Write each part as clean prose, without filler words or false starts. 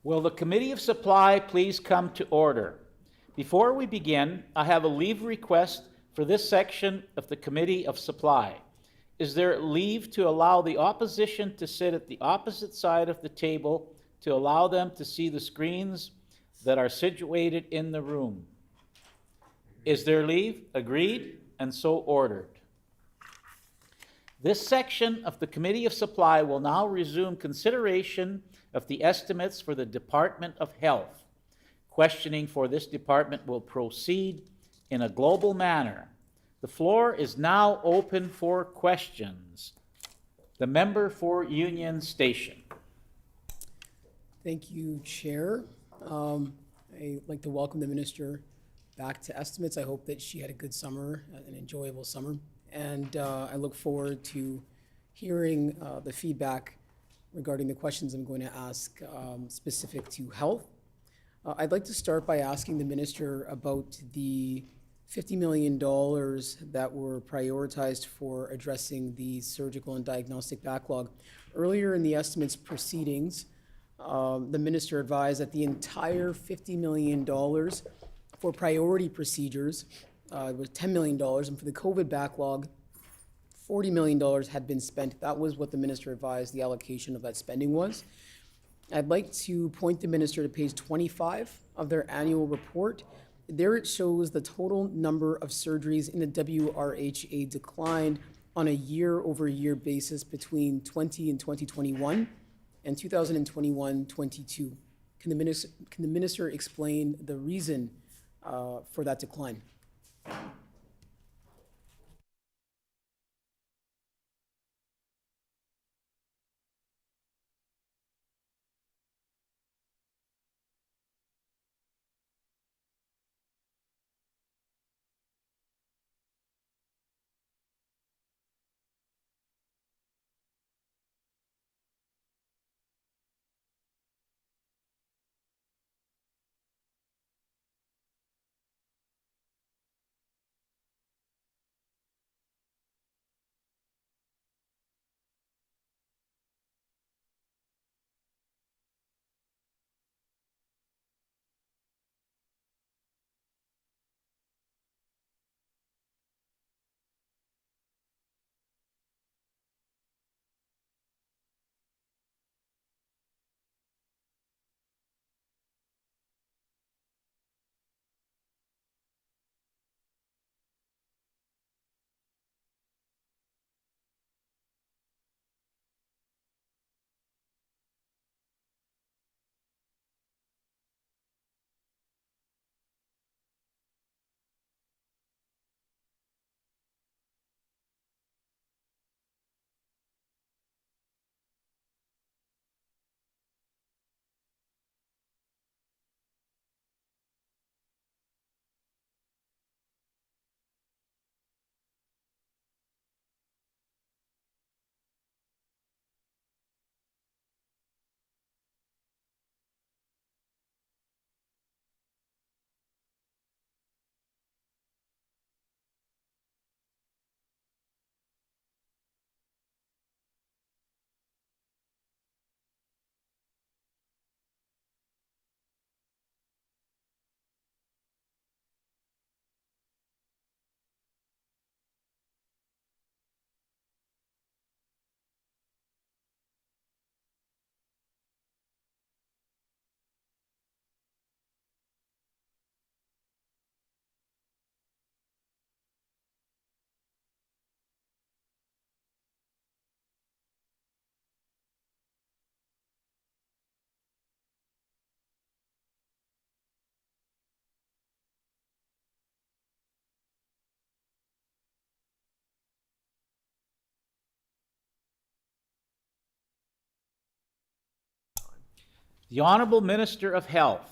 Will the Committee of Supply please come to order? Before we begin, I have a leave request for this section of the Committee of Supply. Is there leave to allow the opposition to sit at the opposite side of the table to allow them to see the screens that are situated in the room? Is there leave? Agreed, and so ordered. This section of the Committee of Supply will now resume consideration of the estimates for the Department of Health. Questioning for this department will proceed in a global manner. The floor is now open for questions. The member for Union Station. Thank you, Chair. I'd like to welcome the Minister back to estimates. I hope that she had a good summer, an enjoyable summer. And I look forward to hearing the feedback regarding the questions I'm going to ask specific to health. I'd like to start by asking the Minister about the $50 million that were prioritized for addressing the surgical and diagnostic backlog. Earlier in the estimates proceedings, the Minister advised that the entire $50 million for priority procedures it was $10 million, and for the COVID backlog, $40 million had been spent. That was what the Minister advised the allocation of that spending was. I'd like to point the Minister to page 25 of their annual report. There it shows the total number of surgeries in the WRHA declined on a year-over-year basis between 20 and 2021 and 2021-22. Can the Minister explain the reason for that decline? The Honourable Minister of Health.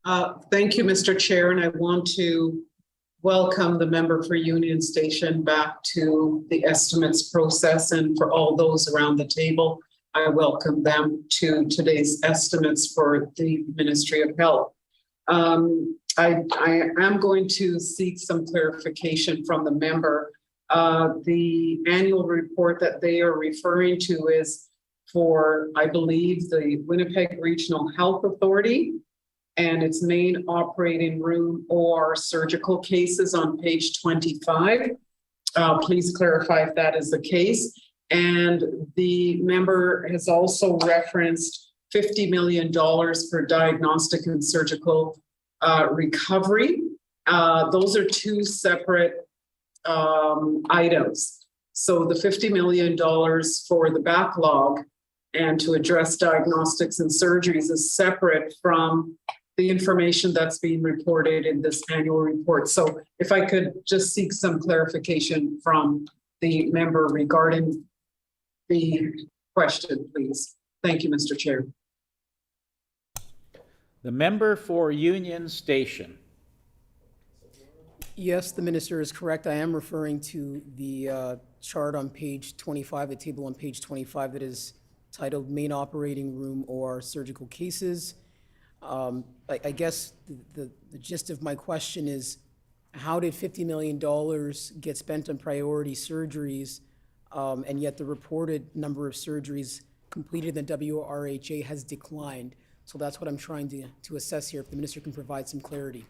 Thank you, Mr. Chair, and I want to welcome the member for Union Station back to the estimates process, and for all those around the table, I welcome them to today's estimates for the Ministry of Health. I am going to seek some clarification from the member. The annual report that they are referring to is for, I believe, the Winnipeg Regional Health Authority and its main operating room or surgical cases on page 25. Please clarify if that is the case. And the member has also referenced $50 million for diagnostic and surgical recovery. Those are two separate items. So the $50 million for the backlog and to address diagnostics and surgeries is separate from the information that's being reported in this annual report. So if I could just seek some clarification from the member regarding the question, please. Thank you, Mr. Chair. The member for Union Station. Yes, the minister is correct. I am referring to the chart on page 25, the table on page 25 that is titled Main Operating Room or Surgical Cases. I guess the gist of my question is, how did $50 million get spent on priority surgeries, and yet the reported number of surgeries completed in the WRHA has declined? So that's what I'm trying to assess here, if the minister can provide some clarity.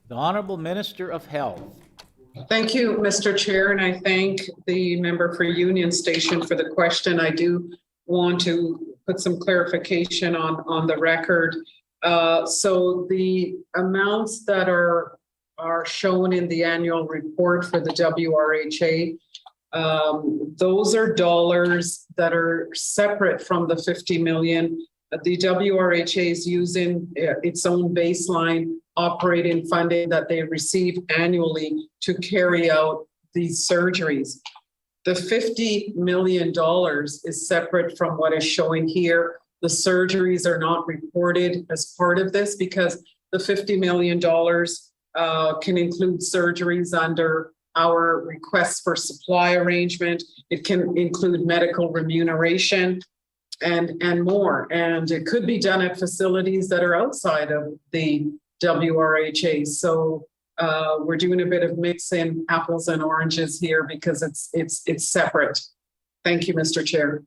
The Honorable Minister of Health. Thank you, Mr. Chair, and I thank the member for Union Station for the question. I do want to put some clarification on the record. So the amounts that are shown in the annual report for the WRHA, those are dollars that are separate from the $50 million The WRHA is using its own baseline operating funding that they receive annually to carry out these surgeries. The $50 million is separate from what is showing here. The surgeries are not reported as part of this because the $50 million can include surgeries under our requests for supply arrangement. It can include medical remuneration and more. And it could be done at facilities that are outside of the WRHA. So we're doing a bit of mixing apples and oranges here because it's separate. Thank you, Mr. Chair.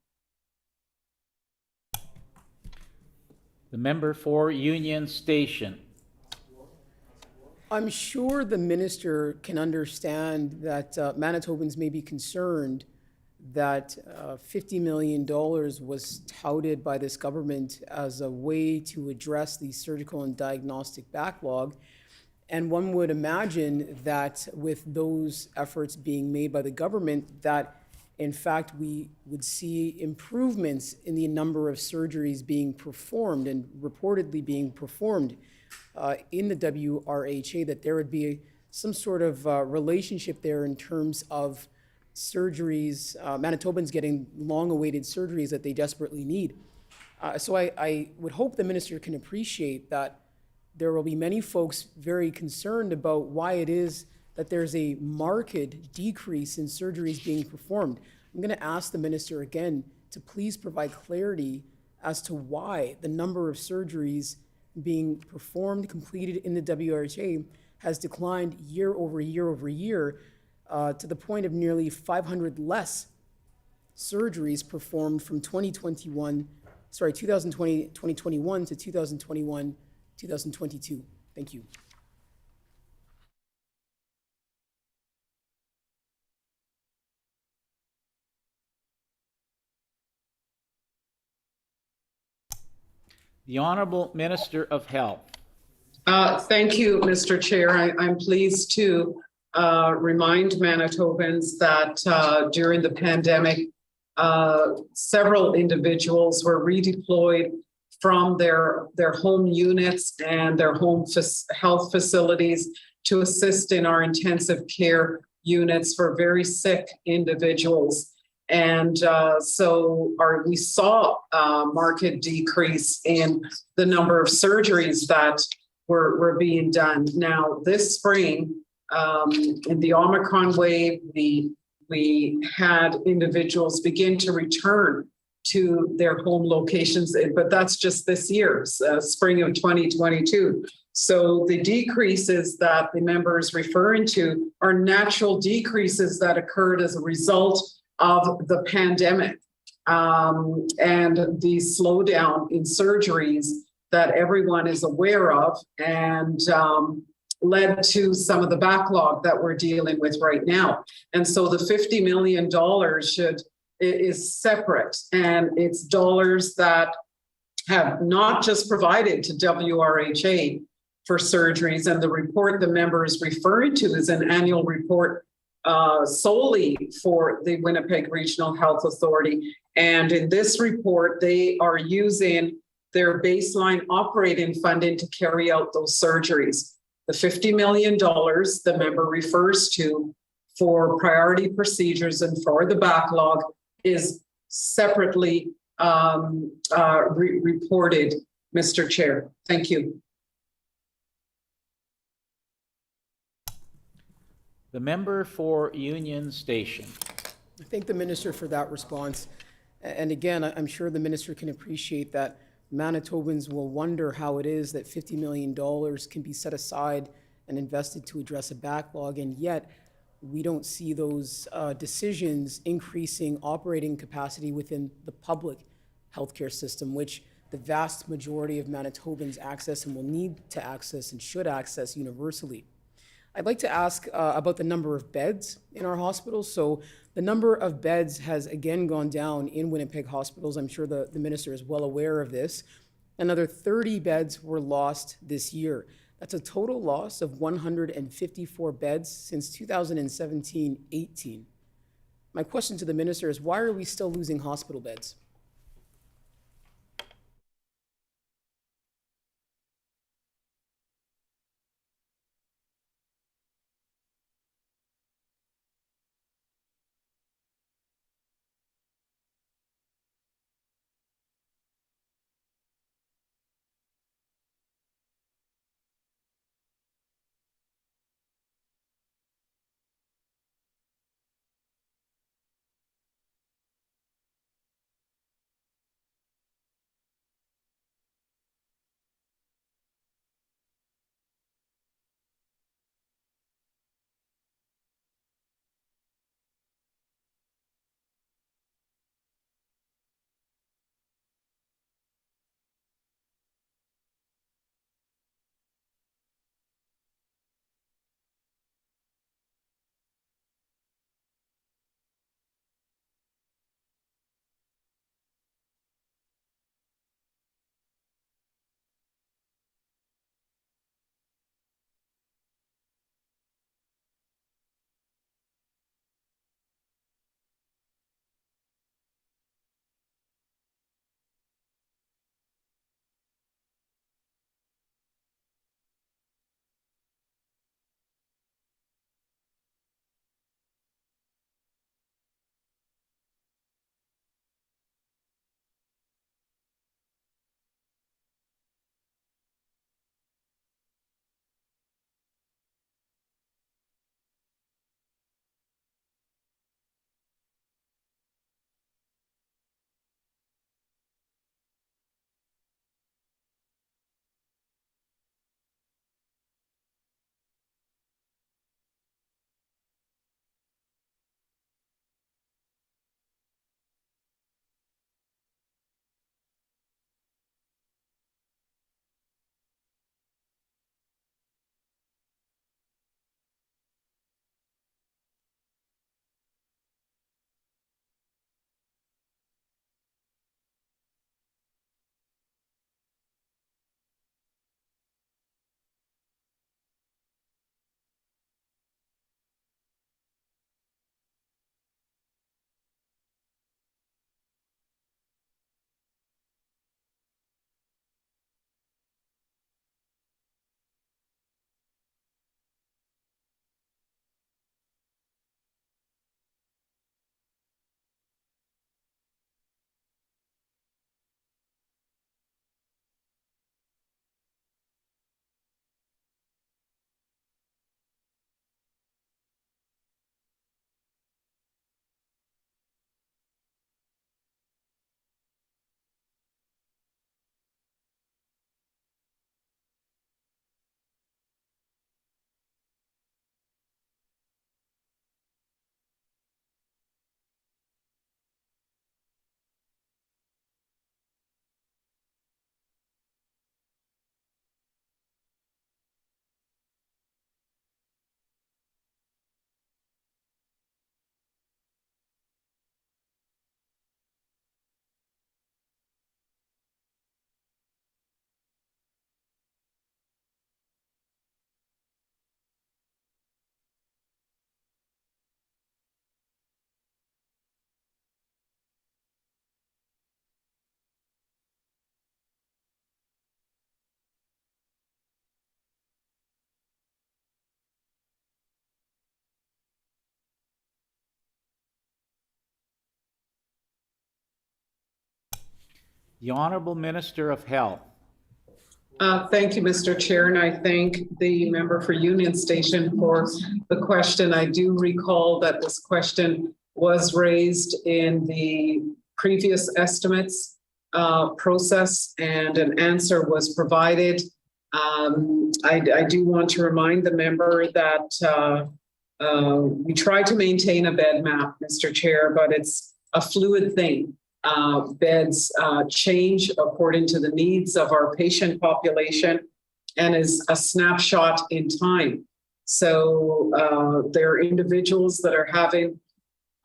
The member for Union Station. I'm sure the minister can understand that Manitobans may be concerned that $50 million was touted by this government as a way to address the surgical and diagnostic backlog. And one would imagine that with those efforts being made by the government, that in fact we would see improvements in the number of surgeries being performed and reportedly being performed in the WRHA, that there would be some sort of relationship there in terms of surgeries, Manitobans getting long-awaited surgeries that they desperately need. So I would hope the minister can appreciate that there will be many folks very concerned about why it is that there's a marked decrease in surgeries being performed. I'm going to ask the minister again to please provide clarity as to why the number of surgeries being performed, completed in the WRHA has declined year over year over year, to the point of nearly 500 less surgeries performed from 2021 to 2021, 2022. Thank you. The Honorable Minister of Health. Thank you, Mr. Chair. I'm pleased to remind Manitobans that during the pandemic, several individuals were redeployed from their home units and their home health facilities to assist in our intensive care units for very sick individuals. And we saw a marked decrease in the number of surgeries that were being done. Now, this spring, in the Omicron wave, we had individuals begin to return to their home locations, but that's just this year, spring of 2022. So the decreases that the member is referring to are natural decreases that occurred as a result of the pandemic and the slowdown in surgeries that everyone is aware of, and led to some of the backlog that we're dealing with right now. And so the $50 million is separate, and it's dollars that have not just provided to WRHA for surgeries. And the report the member is referring to is an annual report solely for the Winnipeg Regional Health Authority. And in this report, they are using their baseline operating funding to carry out those surgeries. The $50 million the member refers to for priority procedures and for the backlog is separately reported, Mr. Chair. Thank you. The member for Union Station. I thank the minister for that response. And again, I'm sure the minister can appreciate that Manitobans will wonder how it is that $50 million can be set aside and invested to address a backlog, and yet we don't see those decisions increasing operating capacity within the public healthcare system, which the vast majority of Manitobans access and will need to access and should access universally. I'd like to ask about the number of beds in our hospitals. So the number of beds has again gone down in Winnipeg hospitals. I'm sure the minister is well aware of this. Another 30 beds were lost this year. That's a total loss of 154 beds since 2017-18. My question to the minister is, why are we still losing hospital beds? The Honorable Minister of Health. Thank you, Mr. Chair, and I thank the member for Union Station for the question. I do recall that this question was raised in the previous estimates process, and an answer was provided. I do want to remind the member that we try to maintain a bed map, Mr. Chair, but it's a fluid thing. Beds change according to the needs of our patient population and is a snapshot in time. So there are individuals that are having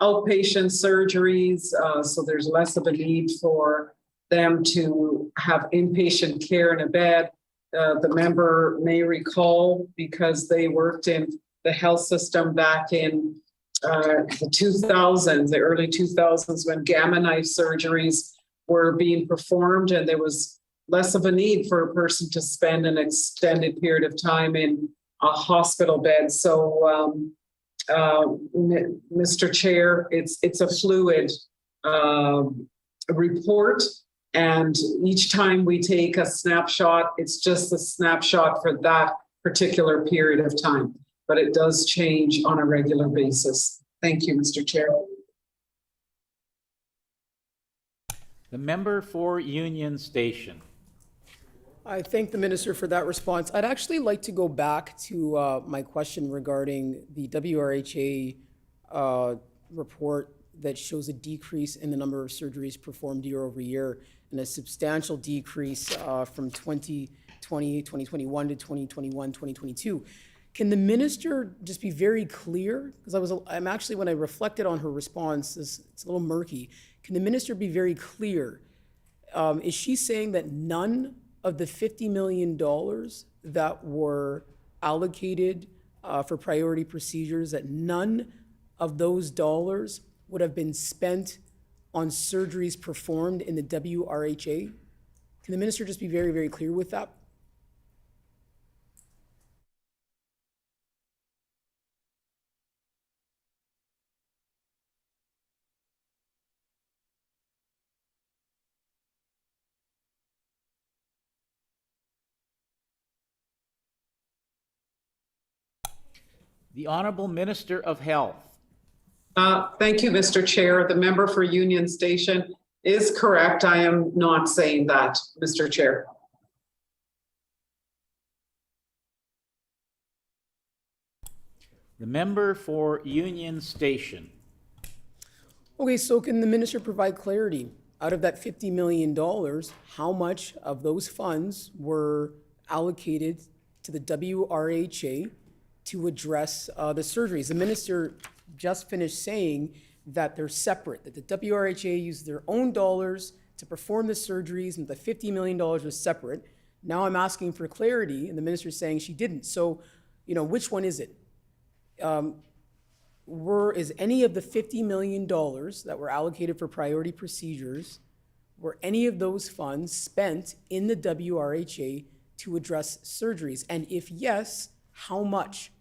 outpatient surgeries, so there's less of a need for them to have inpatient care in a bed. The member may recall, because they worked in the health system back in the 2000s, the early 2000s, when gamma knife surgeries were being performed, and there was less of a need for a person to spend an extended period of time in a hospital bed. So, Mr. Chair, it's a fluid report, and each time we take a snapshot, it's just a snapshot for that particular period of time. But it does change on a regular basis. Thank you, Mr. Chair. The member for Union Station. I thank the minister for that response. I'd actually like to go back to my question regarding the WRHA report that shows a decrease in the number of surgeries performed year over year, and a substantial decrease from 2020, 2021 to 2021, 2022. Can the minister just be very clear? Because I'm actually, when I reflected on her response, it's a little murky. Can the minister be very clear? Is she saying that none of the $50 million that were allocated for priority procedures, that none of those dollars would have been spent on surgeries performed in the WRHA? Can the minister just be very, very clear with that? The Honorable Minister of Health. Thank you, Mr. Chair. The member for Union Station is correct. I am not saying that, Mr. Chair. The member for Union Station. Okay, so can the minister provide clarity? Out of that $50 million, how much of those funds were allocated to the WRHA to address the surgeries? The minister just finished saying that they're separate, that the WRHA used their own dollars to perform the surgeries and the $50 million was separate. Now I'm asking for clarity, and the minister's saying she didn't. So, which one is it? Is any of the $50 million that were allocated for priority procedures, were any of those funds spent in the WRHA to address surgeries? And if yes, how much?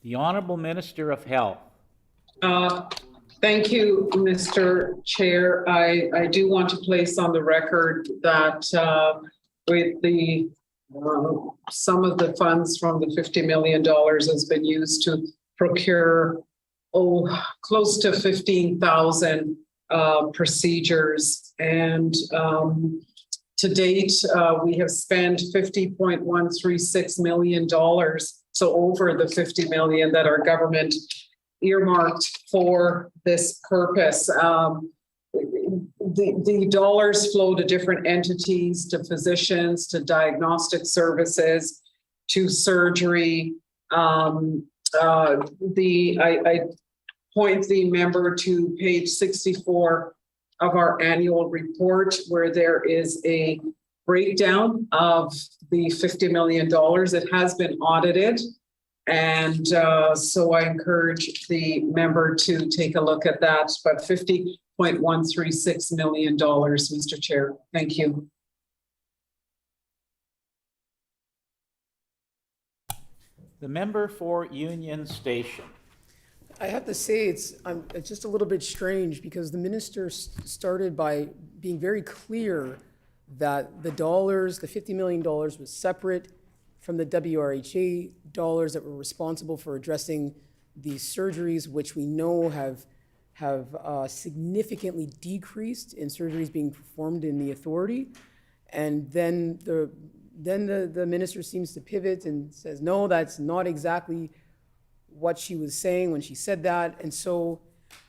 The Honorable Minister of Health. Thank you, Mr. Chair. I do want to place on the record that with the some of the funds from the $50 million has been used to procure close to 15,000 procedures, and to date we have spent $50.136 million, so over the 50 million that our government earmarked for this purpose. The dollars flow to different entities, to physicians, to diagnostic services, to surgery. I point the member to page 64 of our annual report, where there is a breakdown of the $50 million. It has been audited. And so I encourage the member to take a look at that, but $50.136 million, Mr. Chair. Thank you. The member for Union Station. I have to say it's just a little bit strange because the minister started by being very clear that the dollars, the $50 million was separate from the WRHA dollars that were responsible for addressing these surgeries, which we know have significantly decreased in surgeries being performed in the authority. And then the minister seems to pivot and says, no, that's not exactly what she was saying when she said that. And so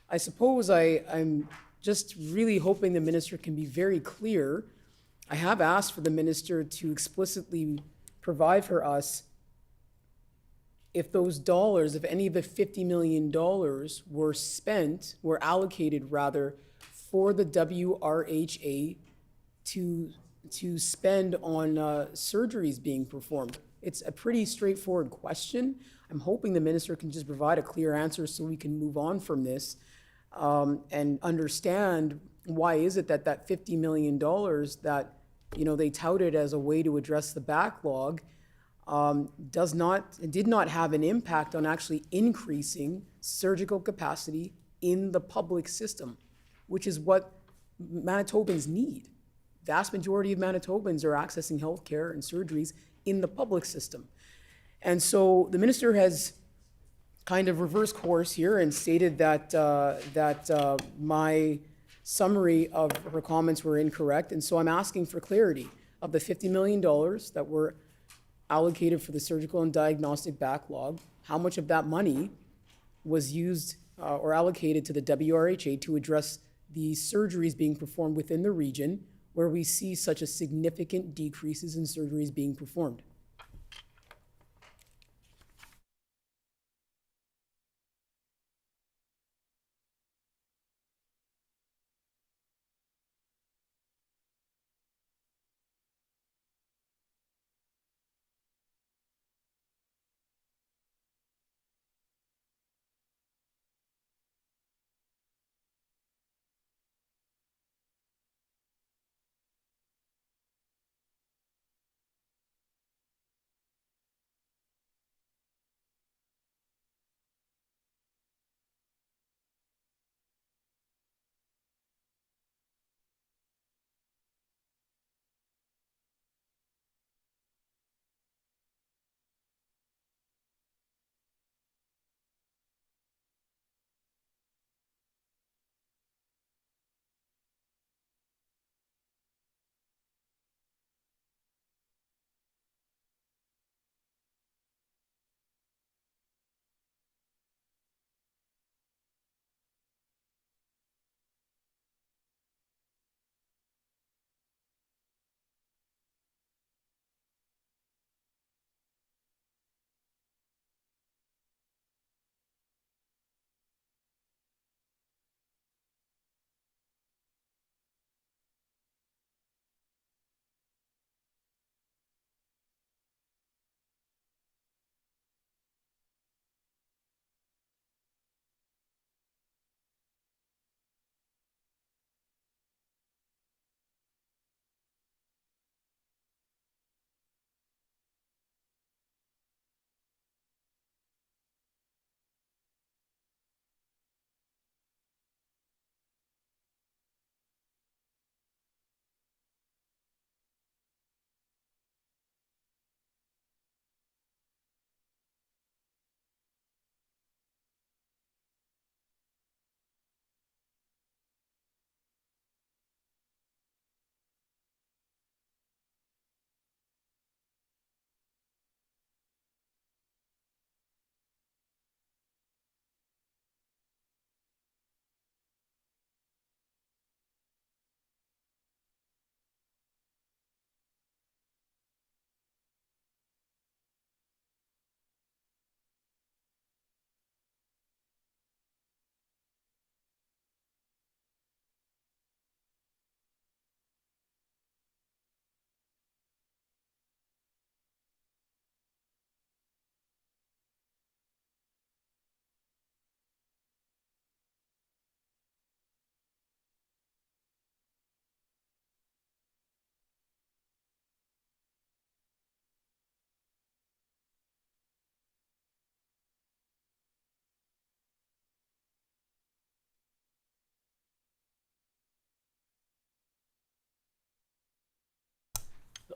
I suppose I'm just really hoping the minister can be very clear. I have asked for the minister to explicitly provide for us if those dollars, if any of the $50 million were allocated rather for the WRHA to spend on surgeries being performed. It's a pretty straightforward question. I'm hoping the minister can just provide a clear answer so we can move on from this and understand why is it that $50 million that they touted as a way to address the backlog did not have an impact on actually increasing surgical capacity in the public system, which is what Manitobans need. Vast majority of Manitobans are accessing healthcare and surgeries in the public system. And so the minister has kind of reversed course here and stated that my summary of her comments were incorrect. And so I'm asking for clarity of the $50 million that were allocated for the surgical and diagnostic backlog. How much of that money was used or allocated to the WRHA to address the surgeries being performed within the region where we see such a significant decreases in surgeries being performed?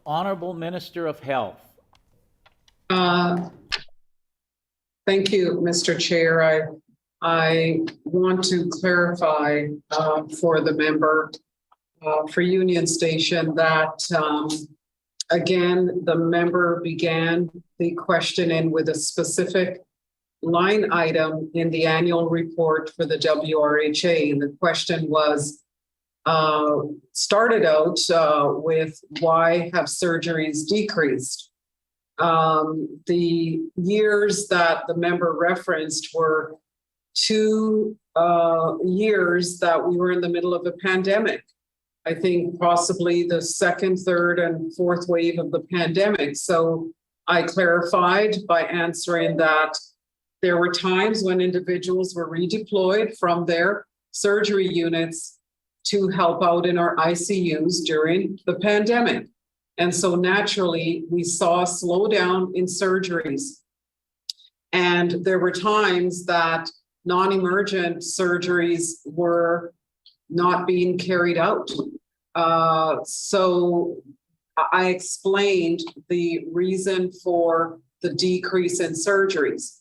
Honorable Minister of Health. Thank you, Mr. Chair. I want to clarify for the member for Union Station that, again, the member began the questioning with a specific line item in the annual report for the WRHA. And the question was, started out with why have surgeries decreased? The years that the member referenced were 2 years that we were in the middle of a pandemic. I think possibly the second, third, and fourth wave of the pandemic. So I clarified by answering that there were times when individuals were redeployed from their surgery units to help out in our ICUs during the pandemic. And so naturally, we saw a slowdown in surgeries. And there were times that non-emergent surgeries were not being carried out. So I explained the reason for the decrease in surgeries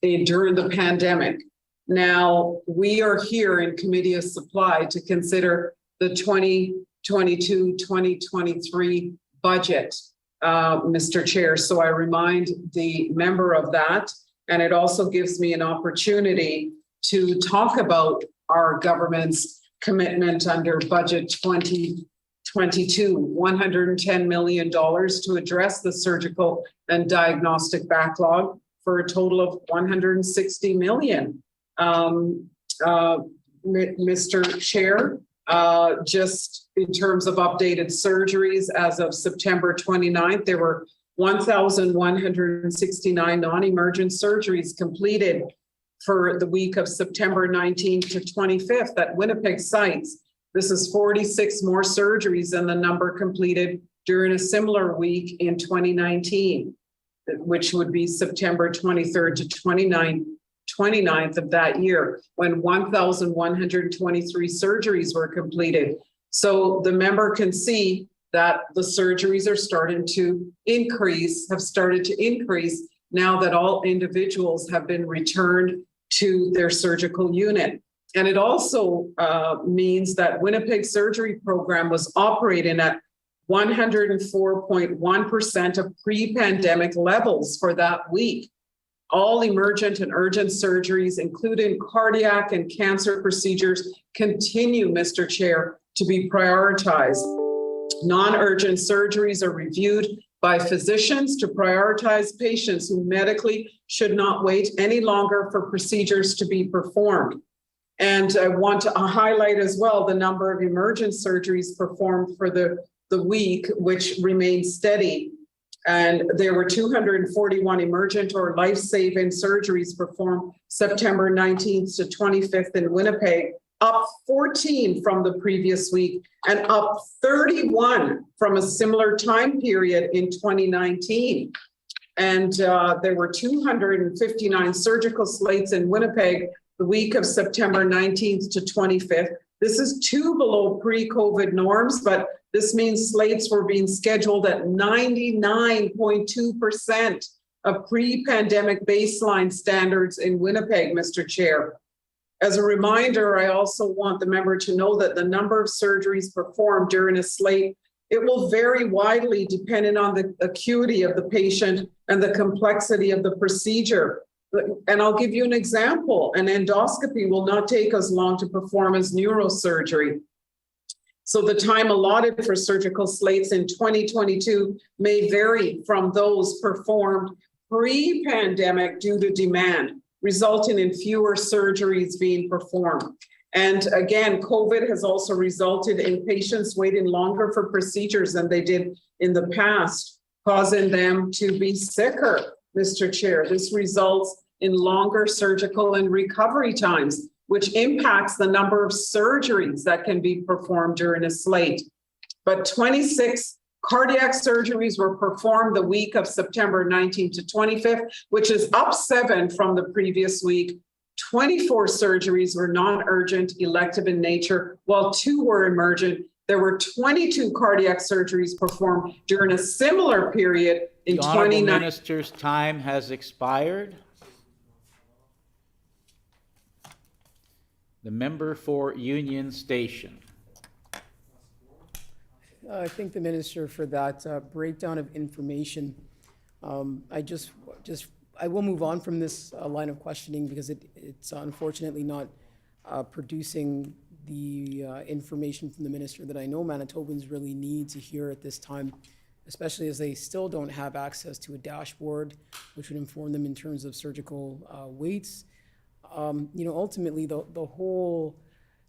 during the pandemic. Now, we are here in Committee of Supply to consider the 2022-2023 budget, Mr. Chair. So I remind the member of that. And it also gives me an opportunity to talk about our government's commitment under budget 2022, $110 million to address the surgical and diagnostic backlog for a total of $160 million. Mr. Chair, just in terms of updated surgeries, as of September 29th, there were 1,169 non-emergent surgeries completed for the week of September 19th to 25th at Winnipeg sites. This is 46 more surgeries than the number completed during a similar week in 2019, which would be September 23rd to 29th of that year, when 1,123 surgeries were completed. So the member can see that the surgeries are starting to increase, have started to increase now that all individuals have been returned to their surgical unit. And it also means that Winnipeg Surgery Program was operating at 104.1% of pre-pandemic levels for that week. All emergent and urgent surgeries, including cardiac and cancer procedures, continue, Mr. Chair, to be prioritized. Non-urgent surgeries are reviewed by physicians to prioritize patients who medically should not wait any longer for procedures to be performed. And I want to highlight as well the number of emergent surgeries performed for the week, which remains steady. And there were 241 emergent or life-saving surgeries performed September 19th to 25th in Winnipeg, up 14 from the previous week and up 31 from a similar time period in 2019. And there were 259 surgical slates in Winnipeg the week of September 19th to 25th. This is 2 below pre-COVID norms, but this means slates were being scheduled at 99.2% of pre-pandemic baseline standards in Winnipeg, Mr. Chair. As a reminder, I also want the member to know that the number of surgeries performed during a slate, it will vary widely depending on the acuity of the patient and the complexity of the procedure. And I'll give you an example. An endoscopy will not take as long to perform as neurosurgery. So the time allotted for surgical slates in 2022 may vary from those performed pre-pandemic due to demand, resulting in fewer surgeries being performed. And again, COVID has also resulted in patients waiting longer for procedures than they did in the past, causing them to be sicker, Mr. Chair. This results in longer surgical and recovery times, which impacts the number of surgeries that can be performed during a slate. But 26 cardiac surgeries were performed the week of September 19th to 25th, which is up 7 from the previous week. 24 surgeries were non-urgent, elective in nature, while 2 were emergent, There were 22 cardiac surgeries performed during a similar period in The Honorable 2019. Minister's time has expired. The member for Union Station. I thank the minister for that breakdown of information. I will move on from this line of questioning because it's unfortunately not producing the information from the minister that I know Manitobans really need to hear at this time, especially as they still don't have access to a dashboard, which would inform them in terms of surgical weights. Ultimately, the whole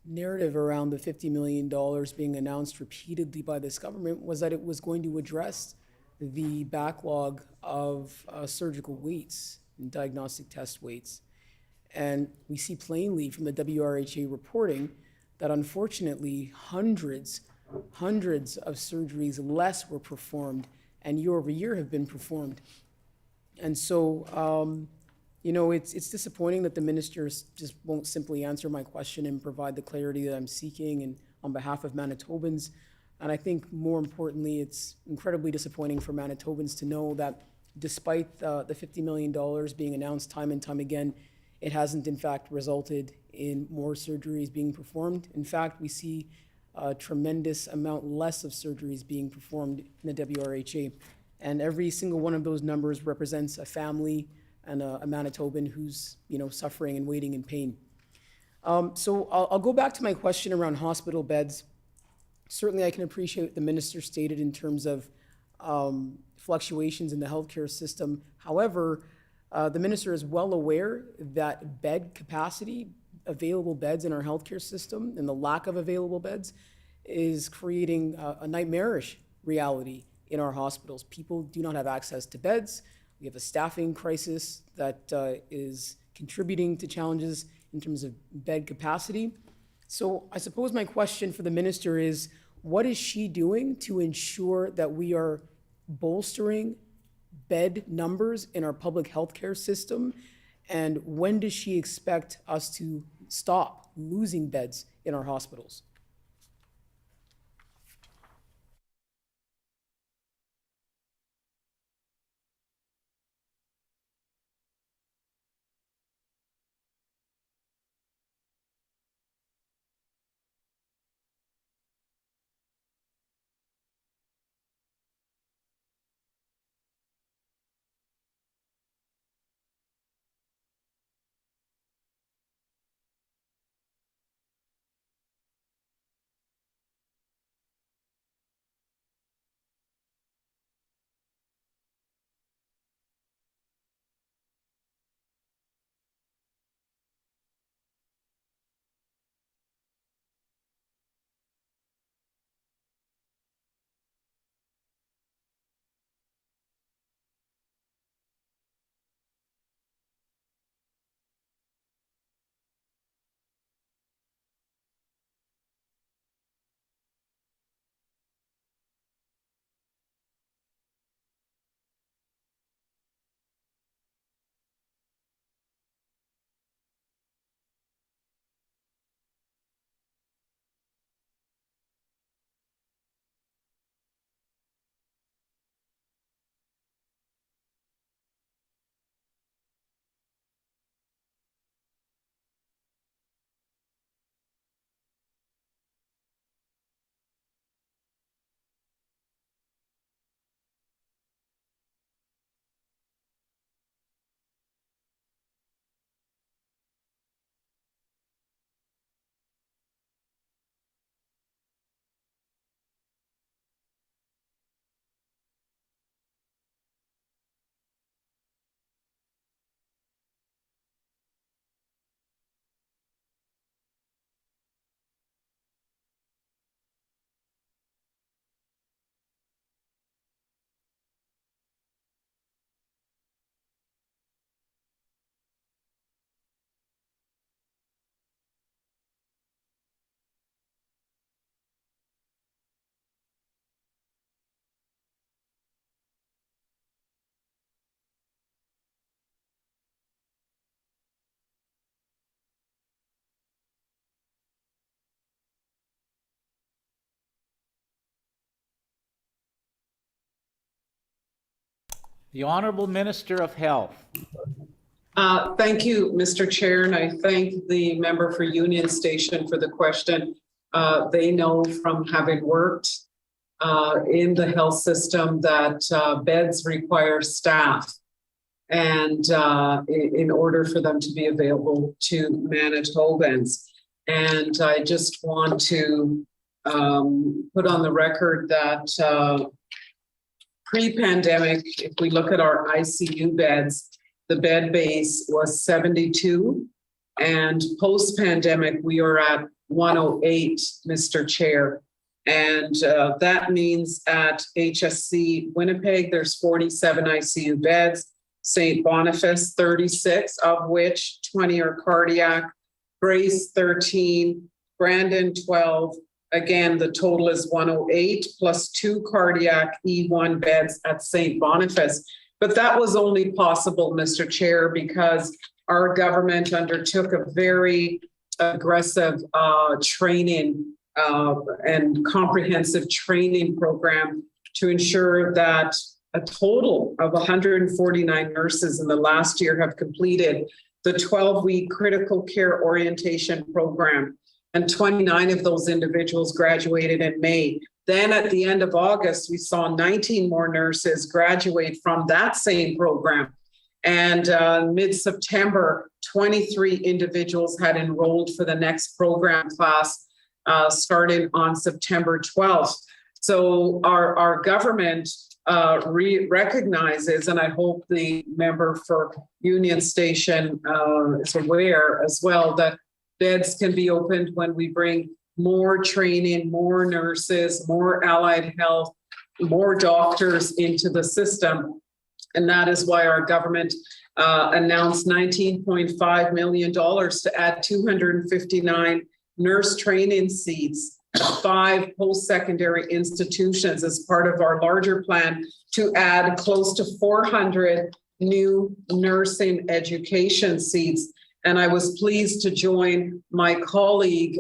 narrative around the $50 million being announced repeatedly by this government was that it was going to address the backlog of surgical weights and diagnostic test weights. And we see plainly from the WRHA reporting that unfortunately hundreds of surgeries less were performed and year over year have been performed. And so, it's disappointing that the minister just won't simply answer my question and provide the clarity that I'm seeking and on behalf of Manitobans. And I think more importantly, it's incredibly disappointing for Manitobans to know that despite the $50 million being announced time and time again, it hasn't in fact resulted in more surgeries being performed. In fact, we see a tremendous amount less of surgeries being performed in the WRHA. And every single one of those numbers represents a family and a Manitoban who's suffering and waiting in pain. So I'll go back to my question around hospital beds. Certainly I can appreciate what the minister stated in terms of fluctuations in the healthcare system. However, the minister is well aware that bed capacity, available beds in our healthcare system, and the lack of available beds is creating a nightmarish reality in our hospitals. People do not have access to beds. We have a staffing crisis that is contributing to challenges in terms of bed capacity. So I suppose my question for the minister is, what is she doing to ensure that we are bolstering bed numbers in our public healthcare system? And when does she expect us to stop losing beds in our hospitals? The Honorable Minister of Health. Thank you, Mr. Chair, and I thank the member for Union Station for the question. They know from having worked in the health system that beds require staff, and in order for them to be available to Manitobans. And I just want to put on the record that pre-pandemic, if we look at our ICU beds, the bed base was 72, and post-pandemic, we are at 108, Mr. Chair. And that means at HSC Winnipeg, there's 47 ICU beds, St. Boniface, 36, of which 20 are cardiac, Grace, 13, Brandon, 12. Again, the total is 108 plus 2 cardiac E1 beds at St. Boniface. But that was only possible, Mr. Chair, because our government undertook a very aggressive training and comprehensive training program to ensure that a total of 149 nurses in the last year have completed the 12-week critical care orientation program, and 29 of those individuals graduated in May. Then at the end of August, we saw 19 more nurses graduate from that same program. And mid-September, 23 individuals had enrolled for the next program class starting on September 12th. So our government recognizes, and I hope the member for Union Station is aware as well, that beds can be opened when we bring more training, more nurses, more allied health, more doctors into the system. And that is why our government announced $19.5 million to add 259 nurse training seats, 5 post-secondary institutions as part of our larger plan to add close to 400 new nursing education seats. And I was pleased to join my colleague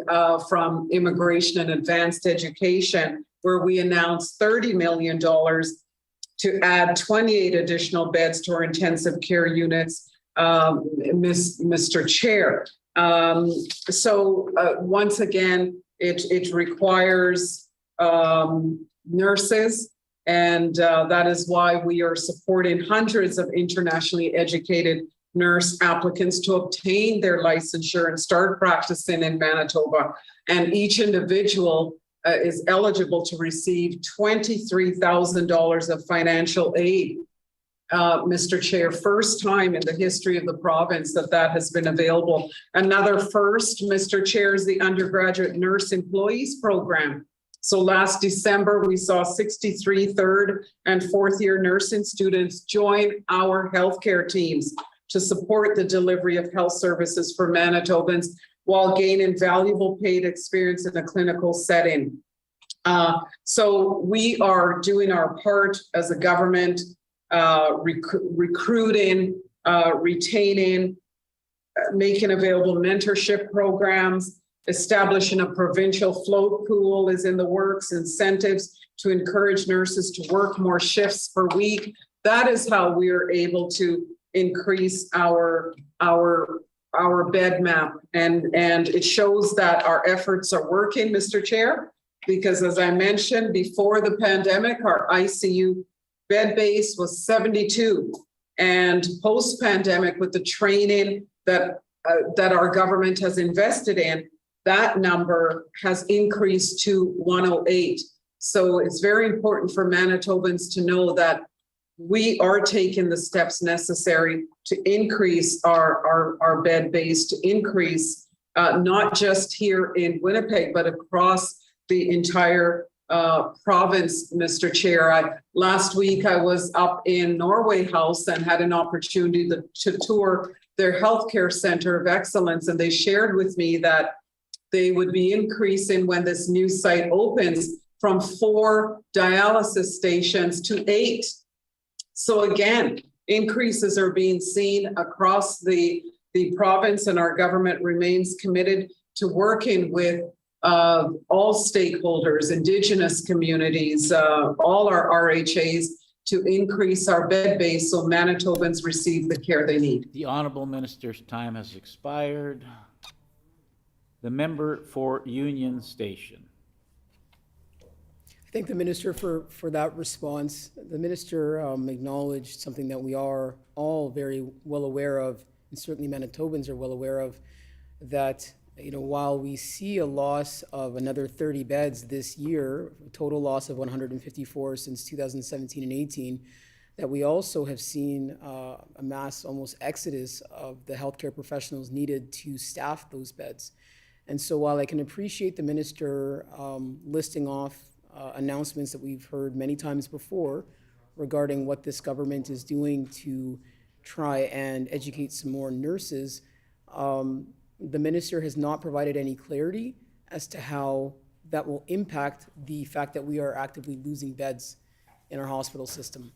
from Immigration and Advanced Education, where we announced $30 million to add 28 additional beds to our intensive care units, Mr. Chair. So once again, it requires nurses, and that is why we are supporting hundreds of internationally educated nurse applicants to obtain their licensure and start practicing in Manitoba. And each individual is eligible to receive $23,000 of financial aid. Mr. Chair, first time in the history of the province that has been available. Another first, Mr. Chair, is the Undergraduate Nurse Employees Program. So last December, we saw 63 third and fourth year nursing students join our healthcare teams to support the delivery of health services for Manitobans while gaining valuable paid experience in a clinical setting. So we are doing our part as a government, recruiting, retaining, making available mentorship programs, establishing a provincial float pool is in the works, incentives to encourage nurses to work more shifts per week. That is how we are able to increase our bed map. And it shows that our efforts are working, Mr. Chair, because as I mentioned, before the pandemic, our ICU bed base was 72. And post-pandemic, with the training that our government has invested in, that number has increased to 108. So it's very important for Manitobans to know that we are taking the steps necessary to increase our bed base, to increase not just here in Winnipeg, but across the entire province, Mr. Chair. Last week, I was up in Norway House and had an opportunity to tour their healthcare center of excellence. And they shared with me that they would be increasing when this new site opens from 4 dialysis stations to 8. So again, increases are being seen across the province, and our government remains committed to working with all stakeholders, Indigenous communities, all our RHAs to increase our bed base so Manitobans receive the care they need. The honorable minister's time has expired. The member for Union Station. I thank the minister for that response. The minister acknowledged something that we are all very well aware of, and certainly Manitobans are well aware of, that while we see a loss of another 30 beds this year, a total loss of 154 since 2017 and 18, that we also have seen a mass almost exodus of the healthcare professionals needed to staff those beds. And so while I can appreciate the minister listing off announcements that we've heard many times before regarding what this government is doing to try and educate some more nurses, the minister has not provided any clarity as to how that will impact the fact that we are actively losing beds in our hospital system,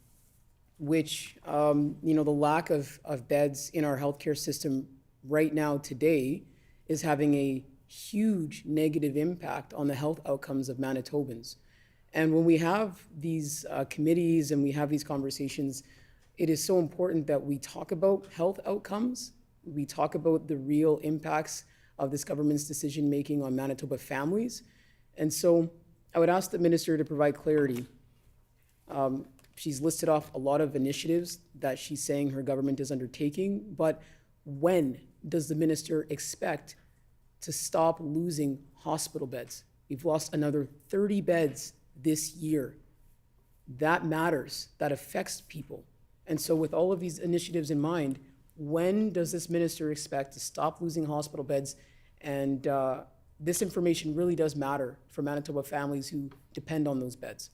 which, the lack of beds in our healthcare system right now today is having a huge negative impact on the health outcomes of Manitobans. And when we have these committees and we have these conversations, it is so important that we talk about health outcomes. We talk about the real impacts of this government's decision-making on Manitoba families. And so I would ask the minister to provide clarity. She's listed off a lot of initiatives that she's saying her government is undertaking, but when does the minister expect to stop losing hospital beds? We've lost another 30 beds this year. That matters. That affects people. And so with all of these initiatives in mind, when does this minister expect to stop losing hospital beds? And this information really does matter for Manitoba families who depend on those beds.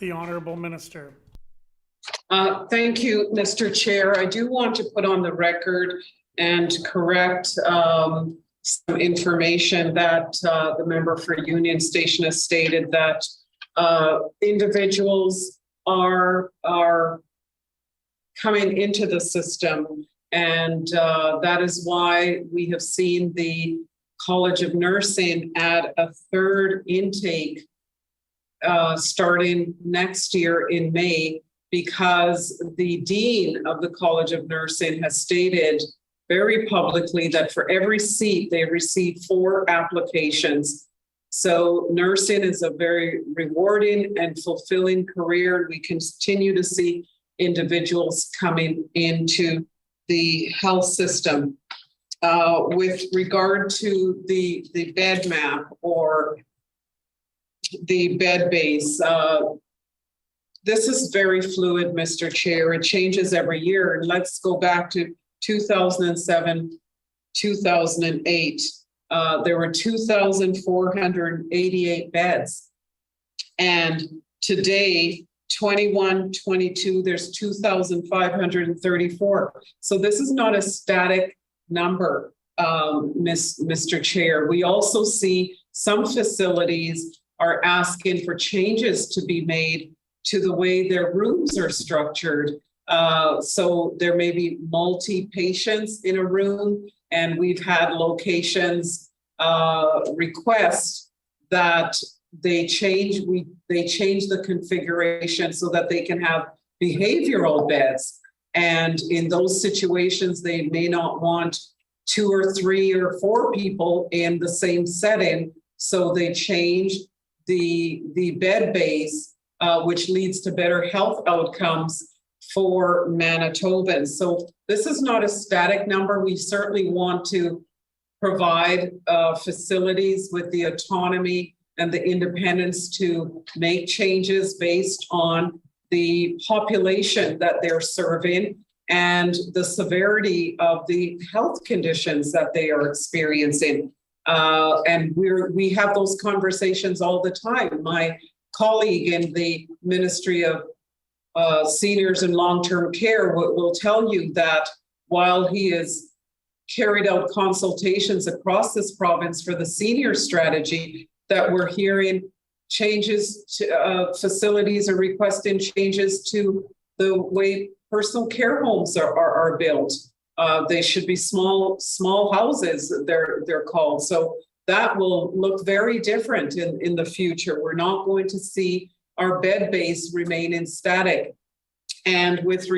The Honourable Minister. Thank you, Mr. Chair. I do want to put on the record and correct some information that the member for Union Station has stated, that individuals are coming into the system, and that is why we have seen the College of Nursing add a third intake starting next year in May, because the Dean of the College of Nursing has stated very publicly that for every seat they receive 4 applications. So nursing is a very rewarding and fulfilling career. We continue to see individuals coming into the health system. With regard to the bed map or the bed base, this is very fluid, Mr. Chair. It changes every year. And let's go back to 2007, 2008. There were 2,488 beds. And today, 21, 22, there's 2,534. So this is not a static number, Mr. Chair. We also see some facilities are asking for changes to be made to the way their rooms are structured. So there may be multi-patients in a room, and we've had locations request that they change the configuration so that they can have behavioral beds. And in those situations, they may not want 2 or 3 or 4 people in the same setting. So they change the bed base, which leads to better health outcomes for Manitobans. So this is not a static number. We certainly want to provide facilities with the autonomy and the independence to make changes based on the population that they're serving and the severity of the health conditions that they are experiencing. And we have those conversations all the time. My colleague in the Ministry of Seniors and Long-Term Care will tell you that while he has carried out consultations across this province for the senior strategy, that we're hearing changes to facilities are requesting changes to the way personal care homes are built. They should be small houses, they're called. So that will look very different in the future. We're not going to see our bed base remaining static. And with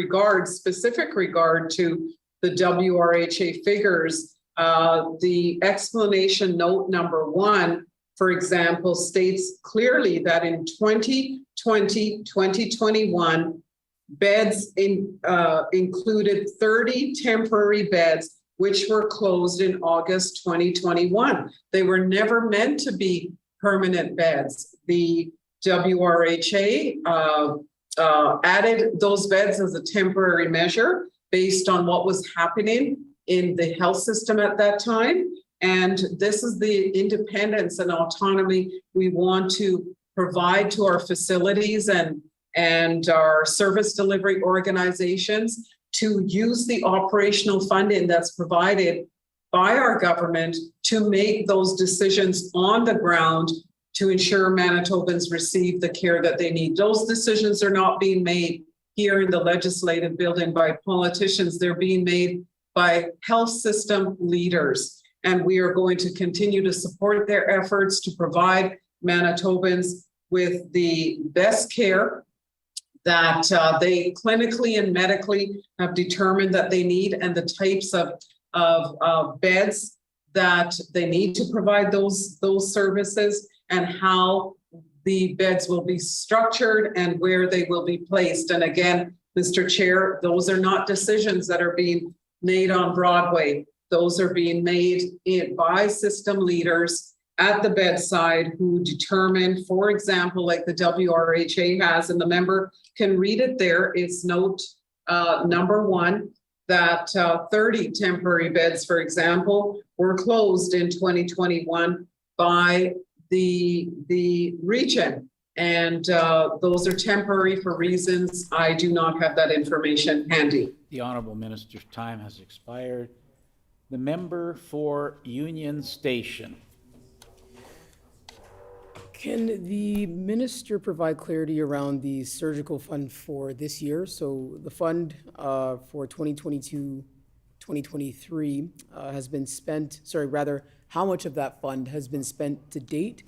specific regard to the WRHA figures, the explanation note number 1, for example, states clearly that in 2020-2021, beds included 30 temporary beds, which were closed in August 2021. They were never meant to be permanent beds. The WRHA added those beds as a temporary measure based on what was happening in the health system at that time. And this is the independence and autonomy we want to provide to our facilities and our service delivery organizations to use the operational funding that's provided by our government to make those decisions on the ground to ensure Manitobans receive the care that they need. Those decisions are not being made here in the legislative building by politicians. They're being made by health system leaders. And we are going to continue to support their efforts to provide Manitobans with the best care that they clinically and medically have determined that they need, and the types of beds that they need to provide those services, and how the beds will be structured and where they will be placed. And again, Mr. Chair, those are not decisions that are being made on Broadway. Those are being made by system leaders at the bedside who determine, for example, like the WRHA has, and the member can read it there, it's note number 1, that 30 temporary beds, for example, were closed in 2021 by the region. And those are temporary for reasons. I do not have that information handy. The honorable minister's time has expired. The member for Union Station. Can the minister provide clarity around the surgical fund for this year? So the fund for 2022, 2023 has been spent, sorry, rather, how much of that fund has been spent to date?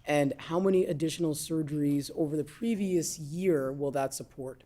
And how many additional surgeries over the previous year will that support?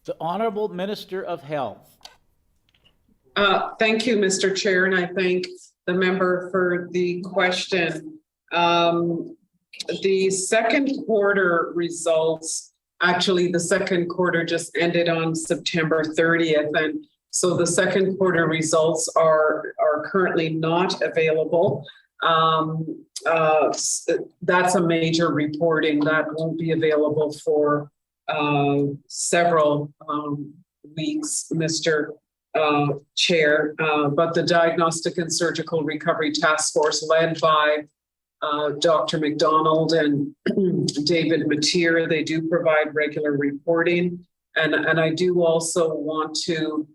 The Honorable Minister of Health. Thank you, Mr. Chair, and I thank the member for the question. The second quarter results, actually the second quarter just ended on September 30th. And so the second quarter results are currently not available. That's a major reporting that won't be available for several weeks, Mr. Chair, but the Diagnostic and Surgical Recovery Task Force led by Dr. McDonald and David Mateer, they do provide regular reporting. And I do also want to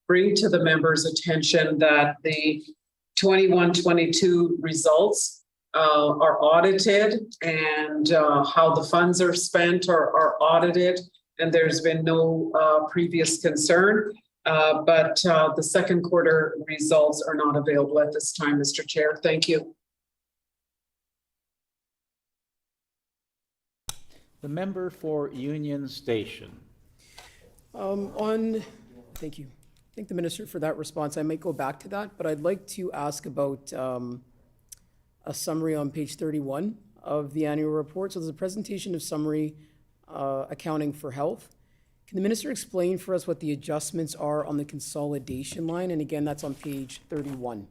bring to the members' attention that the 21-22 results are audited, and how the funds are spent are audited, and there's been no previous concern. But the second quarter results are not available at this time, Mr. Chair. Thank you. The member for Union Station. Thank you. Thank the minister for that response. I might go back to that, but I'd like to ask about a summary on page 31 of the annual report. So there's a presentation of summary accounting for health. Can the minister explain for us what the adjustments are on the consolidation line? And again, that's on page 31.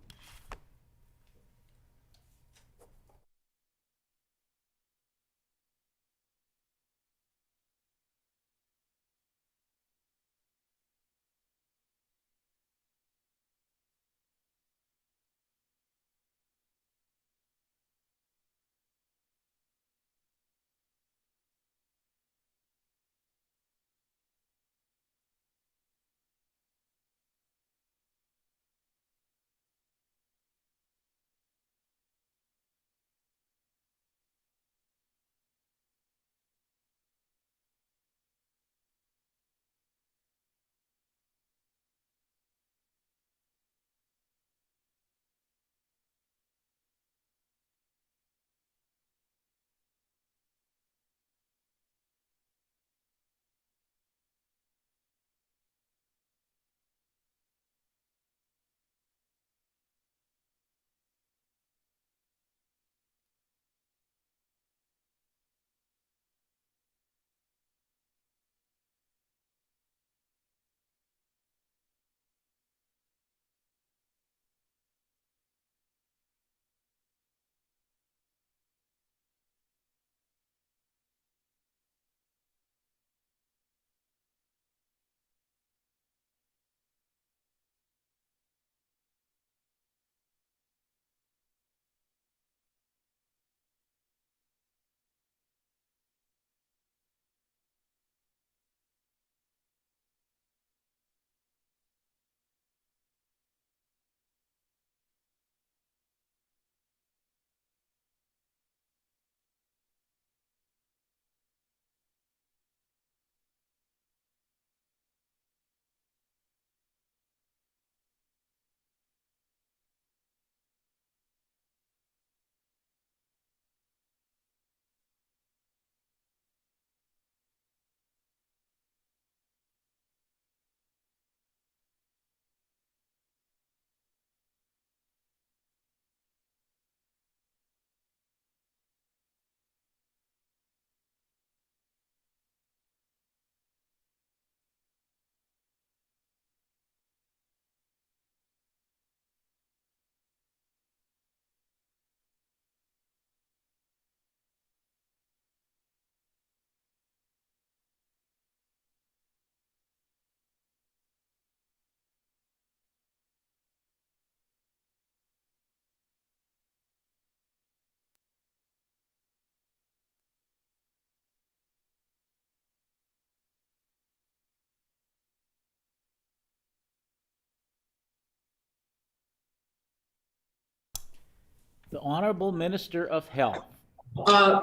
The Honorable Minister of Health.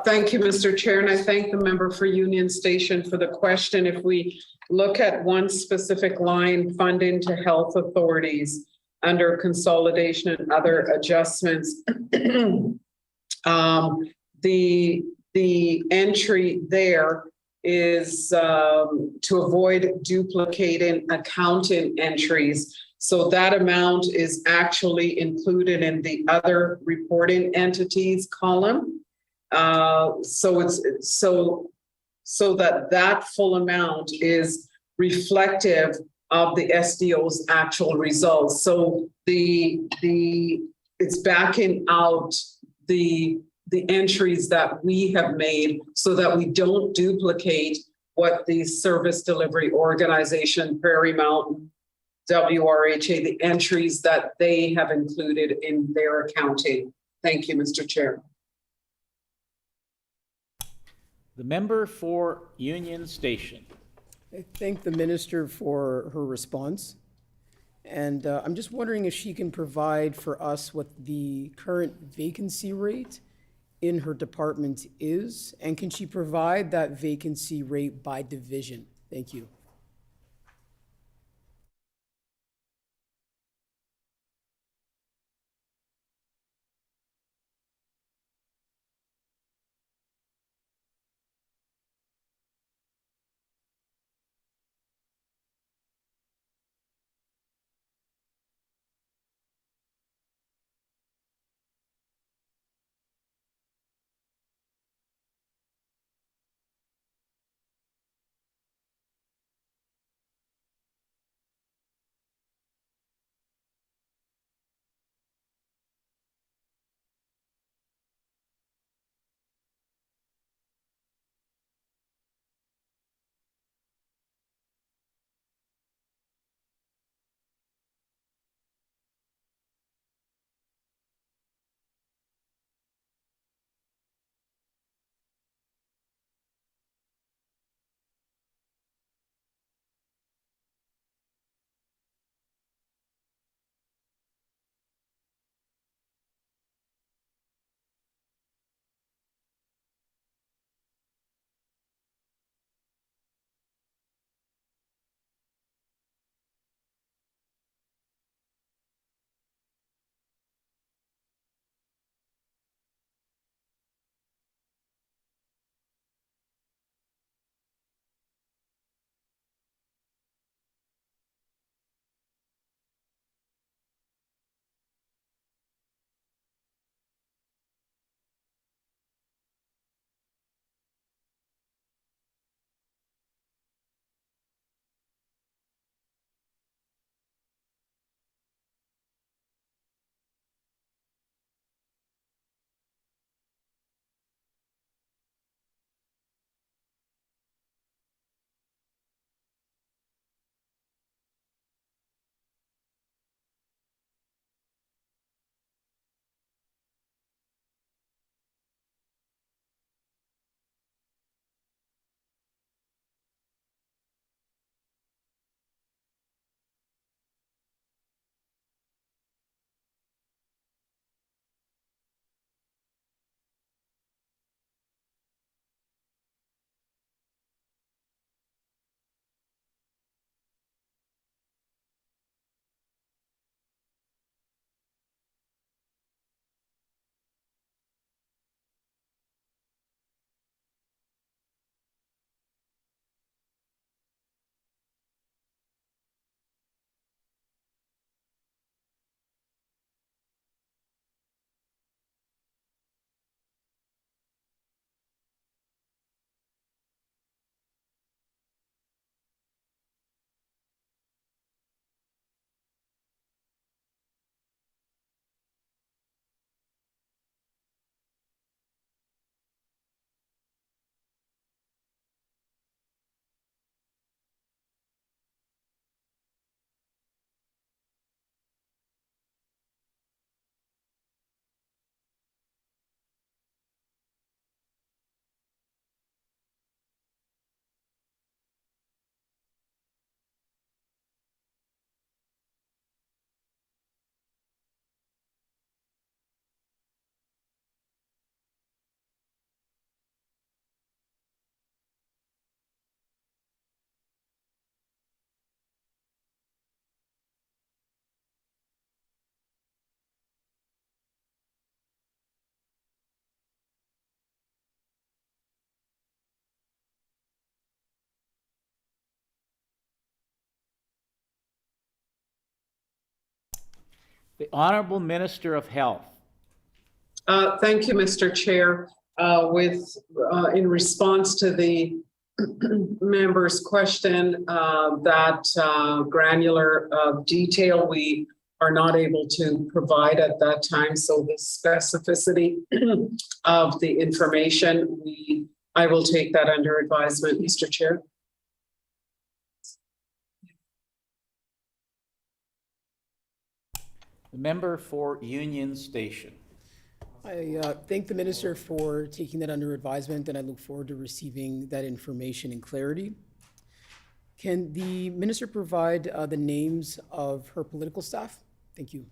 Thank you, Mr. Chair, and I thank the member for Union Station for the question. If we look at one specific line, funding to health authorities under consolidation and other adjustments, the entry there is to avoid duplicating accounting entries. So that amount is actually included in the other reporting entities column. So that full amount is reflective of the SDO's actual results. So it's backing out the entries that we have made so that we don't duplicate what the service delivery organization, Prairie Mountain, WRHA, the entries that they have included in their accounting. Thank you, Mr. Chair. The member for Union Station. I thank the minister for her response. And I'm just wondering if she can provide for us what the current vacancy rate in her department is, and can she provide that vacancy rate by division? Thank you. The Honorable Minister of Health. Thank you, Mr. Chair. In response to the member's question, that granular detail we are not able to provide at that time. So the specificity of the information, I will take that under advisement, Mr. Chair. The member for Union Station. I thank the minister for taking that under advisement, and I look forward to receiving that information in clarity. Can the minister provide the names of her political staff? Thank you.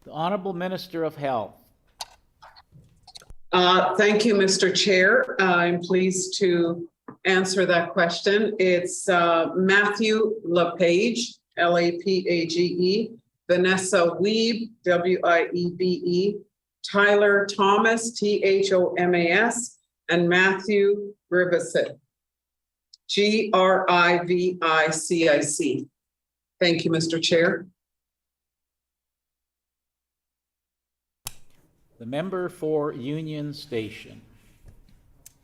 The Honorable Minister of Health. Thank you, Mr. Chair. I'm pleased to answer that question. It's Matthew LePage, Lapage, Vanessa Wiebe, Wiebe, Tyler Thomas, Thomas, and Matthew Grivicic, Grivicic. Thank you, Mr. Chair. The member for Union Station.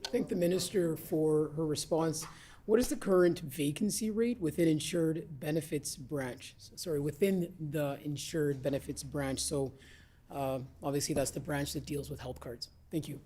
Thank the minister for her response. What is the current vacancy rate within insured benefits branch? Sorry, within the insured benefits branch. So obviously that's the branch that deals with health cards. Thank you.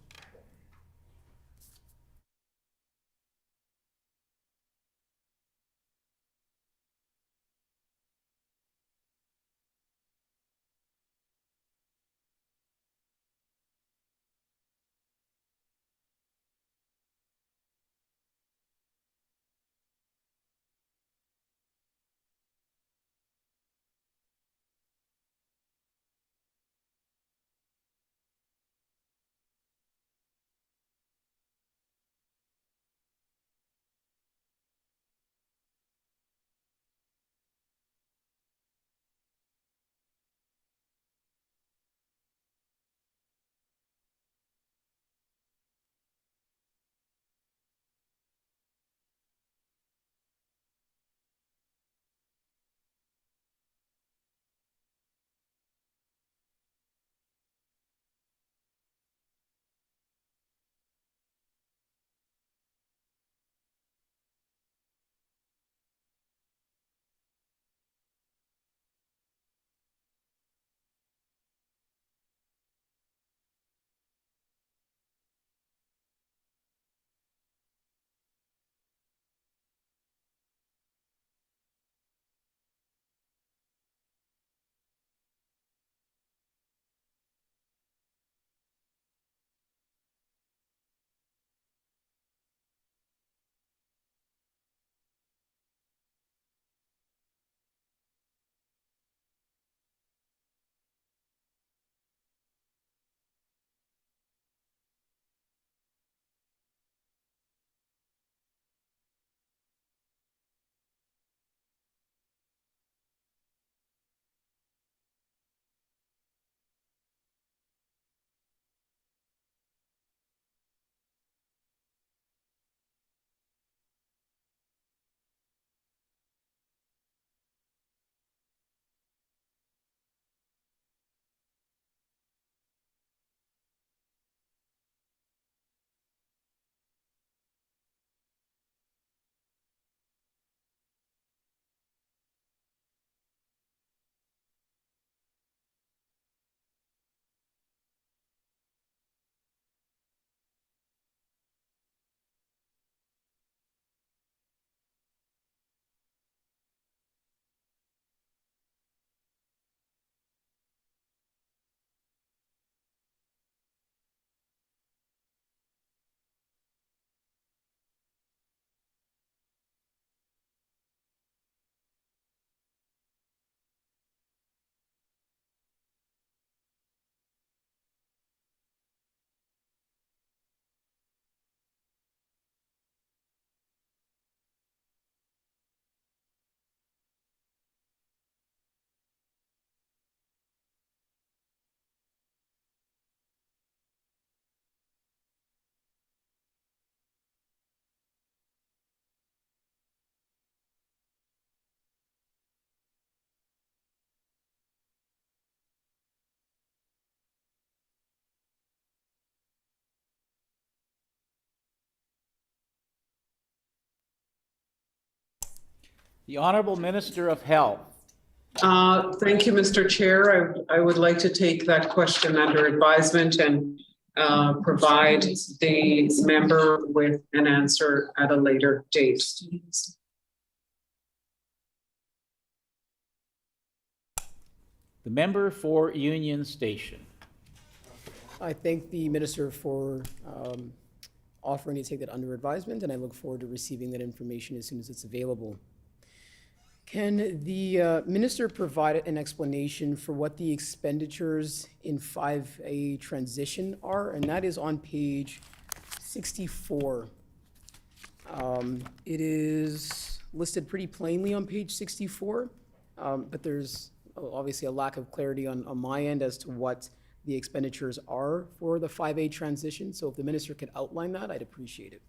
The Honorable Minister of Health. Thank you, Mr. Chair. I would like to take that question under advisement and provide the member with an answer at a later date. The member for Union Station. I thank the minister for offering to take that under advisement, and I look forward to receiving that information as soon as it's available. Can the minister provide an explanation for what the expenditures in 5A transition are? And that is on page 64. It is listed pretty plainly on page 64, but there's obviously a lack of clarity on my end as to what the expenditures are for the 5A transition. So if the minister could outline that, I'd appreciate it.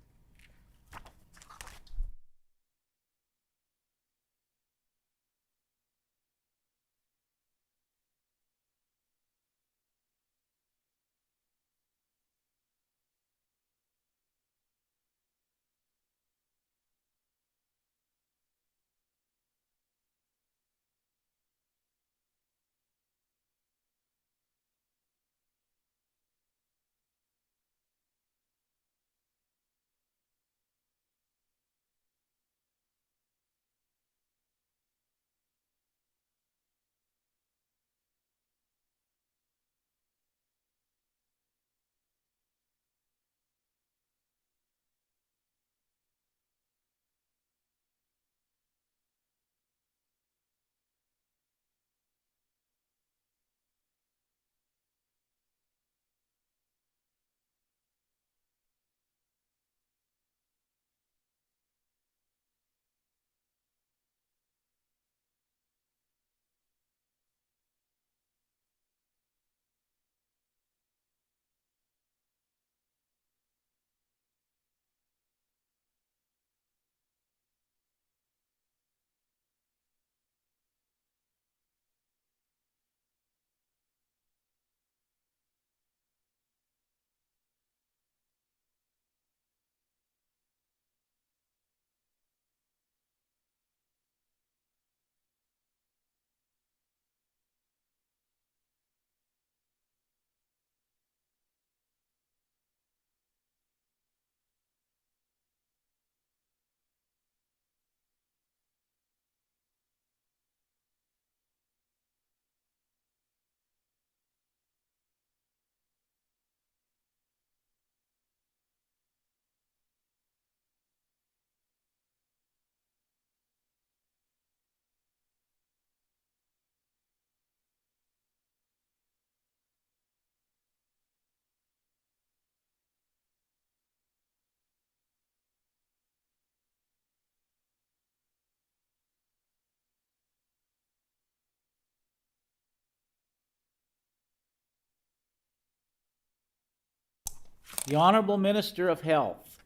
The Honorable Minister of Health.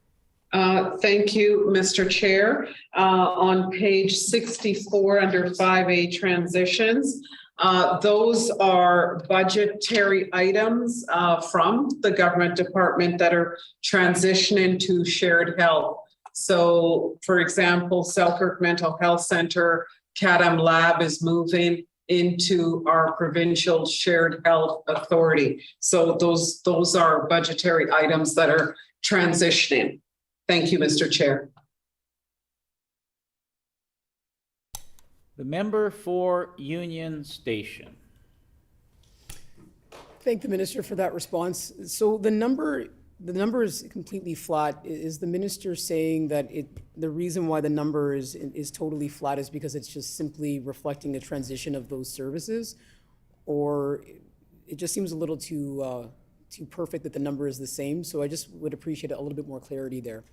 Thank you, Mr. Chair. On page 64 under 5A transitions, those are budgetary items from the government department that are transitioning to shared health. So, for example, Selkirk Mental Health Center, CADAM Lab is moving into our provincial shared health authority. So those are budgetary items that are transitioning. Thank you, Mr. Chair. The member for Union Station. Thank the minister for that response. So the number is completely flat. Is the minister saying that the reason why the number is totally flat is because it's just simply reflecting the transition of those services? Or it just seems a little too perfect that the number is the same. So I just would appreciate a little bit more clarity there.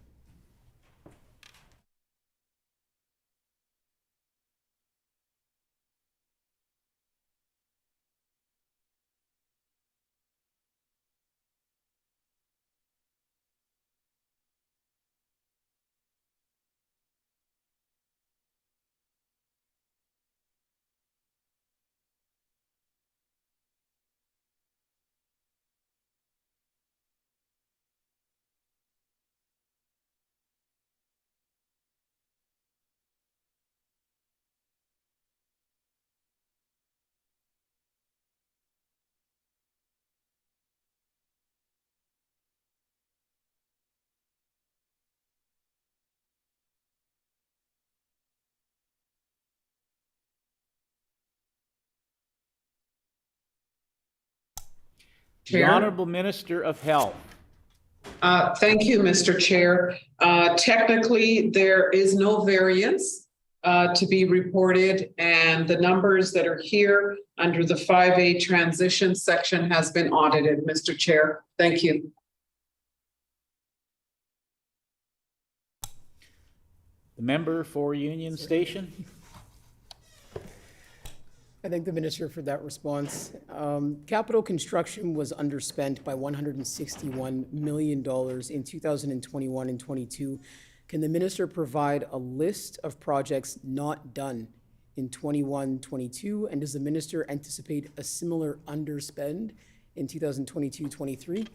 The Chair. Honorable Minister of Health. Thank you, Mr. Chair. Technically, there is no variance to be reported, and the numbers that are here under the 5A transition section has been audited, Mr. Chair. Thank you. The member for Union Station. I thank the minister for that response. Capital construction was underspent by $161 million in 2021 and 22. Can the minister provide a list of projects not done in 21, 22? And does the minister anticipate a similar underspend in 2022, 23?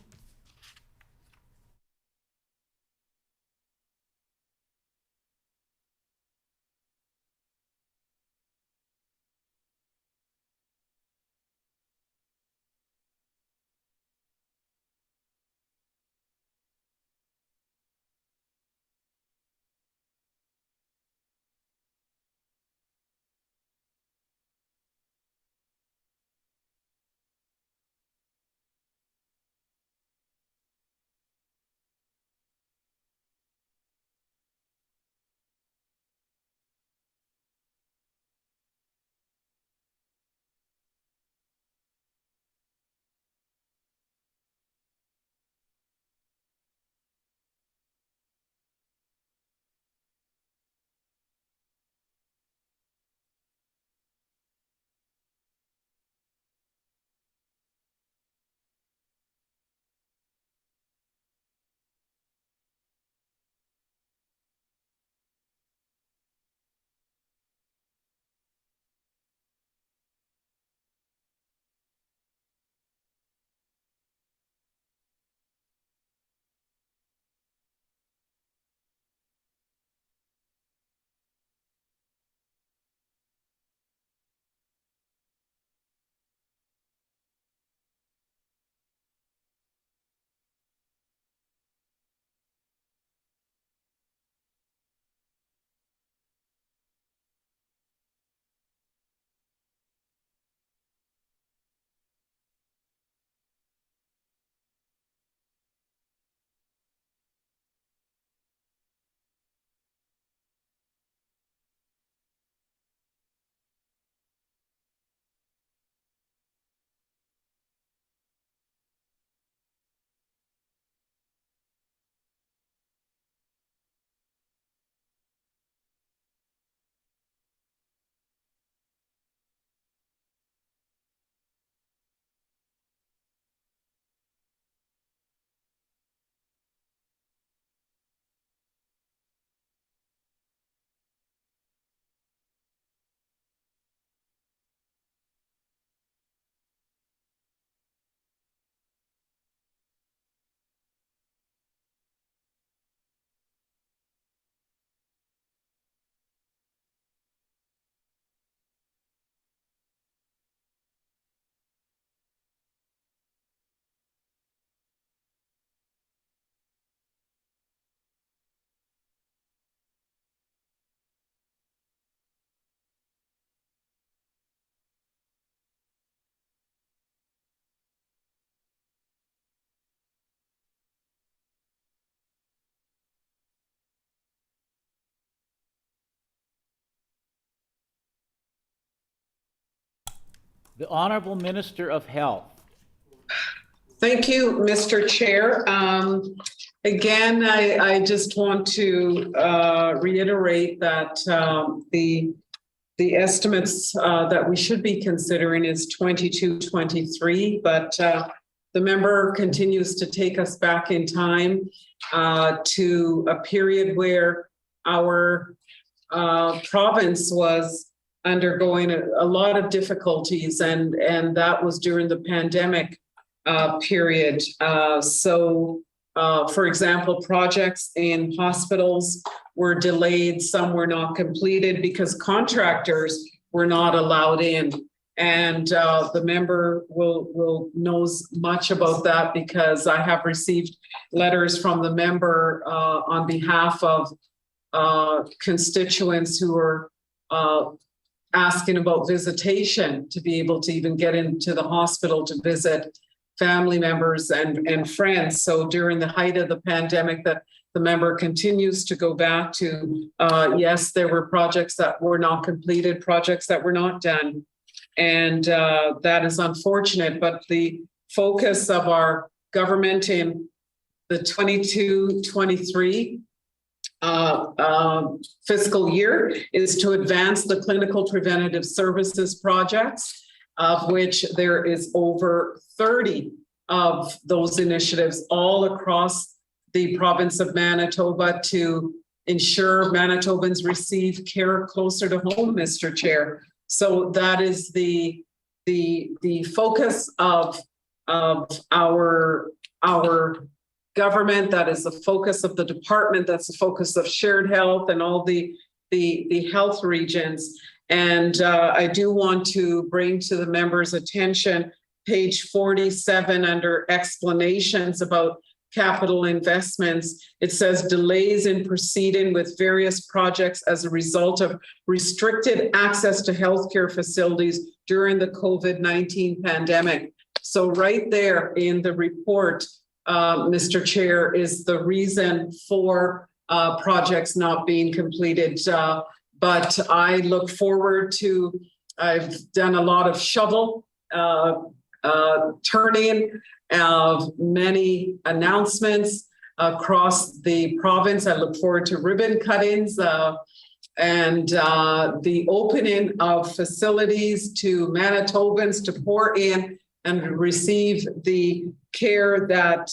The Honorable Minister of Health. Thank you, Mr. Chair. Again, I just want to reiterate that the estimates that we should be considering is 22, 23, but the member continues to take us back in time to a period where our province was undergoing a lot of difficulties, and that was during the pandemic period. For example, projects in hospitals were delayed, some were not completed because contractors were not allowed in. And the member knows much about that because I have received letters from the member on behalf of constituents who are asking about visitation to be able to even get into the hospital to visit. family members and friends. So during the height of the pandemic, that the member continues to go back to, yes, there were projects that were not completed, projects that were not done. And that is unfortunate, but the focus of our government in the 22-23 fiscal year is to advance the clinical preventative services projects, of which there is over 30 of those initiatives all across the province of Manitoba to ensure Manitobans receive care closer to home, Mr. Chair. So that is the focus of our government. That is the focus of the department. That's the focus of shared health and all the health regions. And I do want to bring to the members' attention page 47 under explanations about capital investments. It says delays in proceeding with various projects as a result of restricted access to healthcare facilities during the COVID-19 pandemic. So right there in the report, Mr. Chair, is the reason for projects not being completed. But I look forward to, I've done a lot of shovel turning of many announcements across the province. I look forward to ribbon cuttings and the opening of facilities to Manitobans to pour in and receive the care that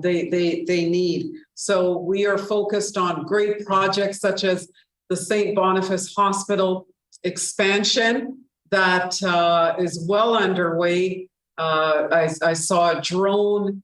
they need. So we are focused on great projects such as the St. Boniface Hospital expansion that is well underway. I saw drone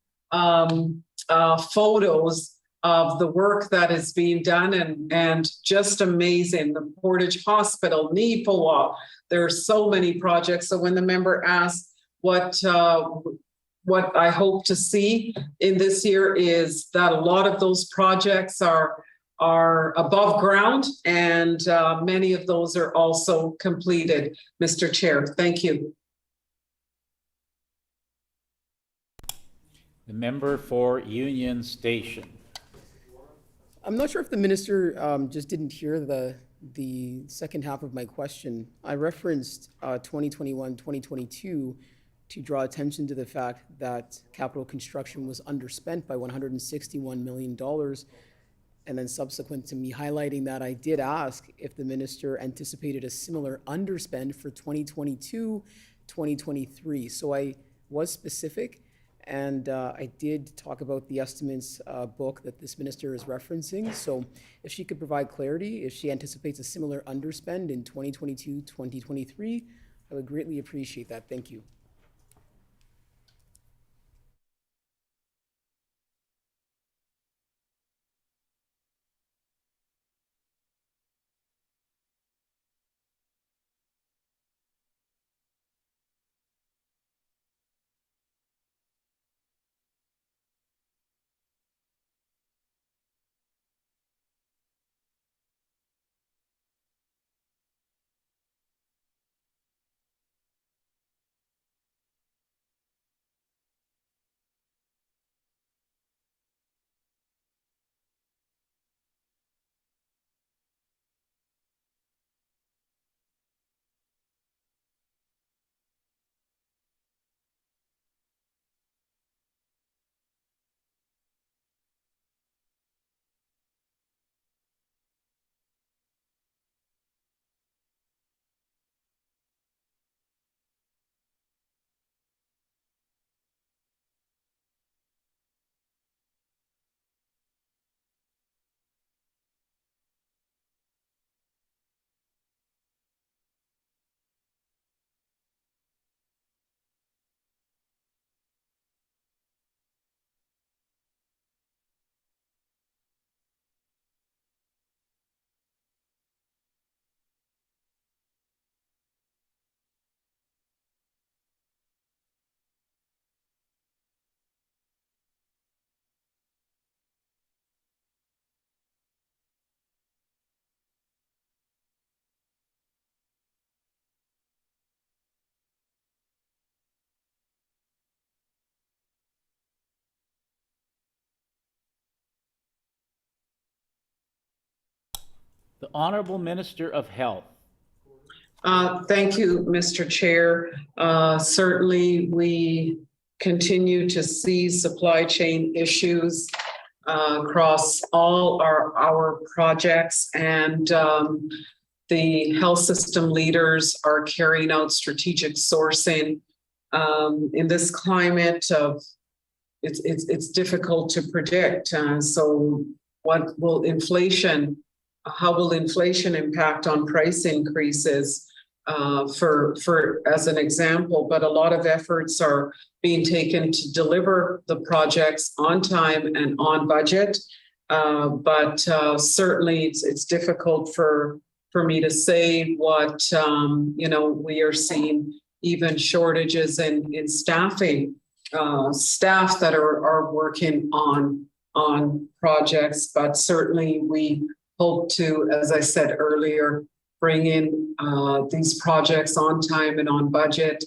photos of the work that is being done and just amazing. The Portage Hospital, Neepawa, there are so many projects. So when the member asks what I hope to see in this year is that a lot of those projects are above ground and many of those are also completed, Mr. Chair. Thank you. The member for Union Station. I'm not sure if the minister just didn't hear the second half of my question. I referenced 2021, 2022 to draw attention to the fact that capital construction was underspent by $161 million. And then subsequent to me highlighting that, I did ask if the minister anticipated a similar underspend for 2022, 2023. So I was specific, and I did talk about the estimates book that this minister is referencing. So if she could provide clarity, if she anticipates a similar underspend in 2022, 2023, I would greatly appreciate that. Thank you. The Honorable Minister of Health. Thank you, Mr. Chair. Certainly, we continue to see supply chain issues across all our projects, and the health system leaders are carrying out strategic sourcing in this climate of it's difficult to predict. So, what will inflation? How will inflation impact on price increases? For as an example, but a lot of efforts are being taken to deliver the projects on time and on budget. But certainly, it's difficult for me to say what we are seeing even shortages in staffing, staff that are working on projects. But certainly, we hope to, as I said earlier, bring in these projects on time and on budget.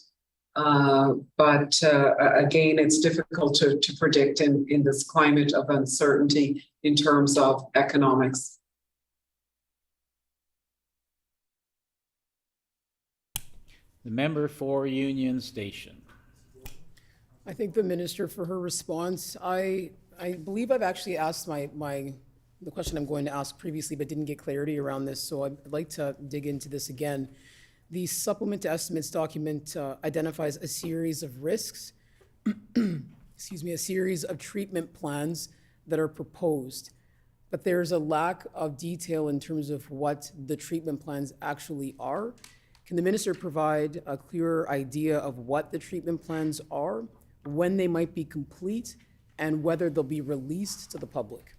But again, it's difficult to predict in this climate of uncertainty in terms of economics. The member for Union Station. I thank the minister for her response. I believe I've actually asked the question I'm going to ask previously, but didn't get clarity around this, so I'd like to dig into this again. The supplement to estimates document identifies a series of risks, a series of treatment plans that are proposed, but there's a lack of detail in terms of what the treatment plans actually are. Can the minister provide a clearer idea of what the treatment plans are, when they might be complete, and whether they'll be released to the public?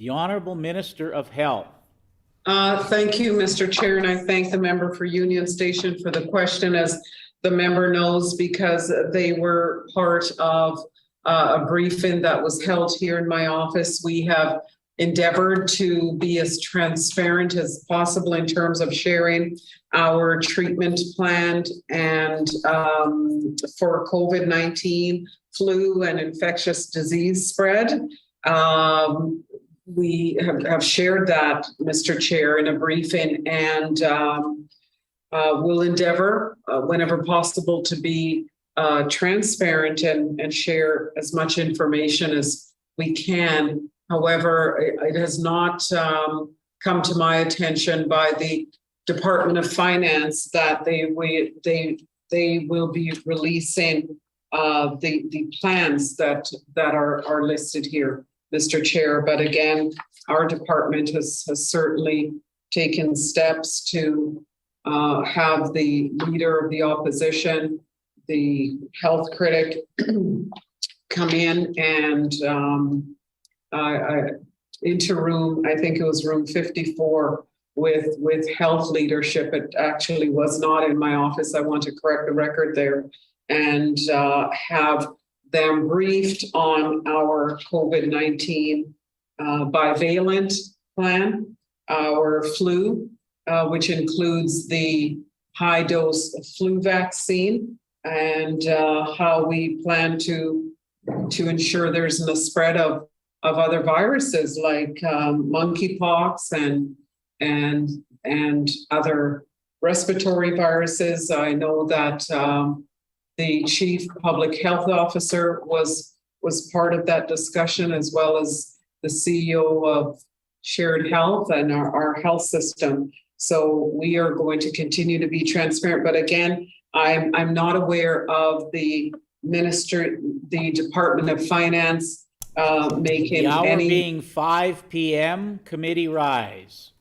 The Honorable Minister of Health. Thank you, Mr. Chair, and I thank the member for Union Station for the question. As the member knows, because they were part of a briefing that was held here in my office, we have endeavored to be as transparent as possible in terms of sharing our treatment plan and for COVID-19, flu, and infectious disease spread. We have shared that, Mr. Chair, in a briefing, and we'll endeavor whenever possible to be transparent and share as much information as we can. However, it has not come to my attention by the Department of Finance that they will be releasing the plans that are listed here, Mr. Chair. But again, our department has certainly taken steps to have the leader of the opposition, the health critic, come in and into room, I think it was room 54, with health leadership. It actually was not in my office. I want to correct the record there, and have them briefed on our COVID-19 bivalent plan, our flu, which includes the high dose flu vaccine, and how we plan to ensure there's no spread of other viruses like monkeypox and other respiratory viruses. I know that the chief public health officer was part of that discussion, as well as the CEO of Shared Health and our health system. So we are going to continue to be transparent. But again, I'm not aware of the Department of Finance making The hour any. being 5 p.m., committee rise.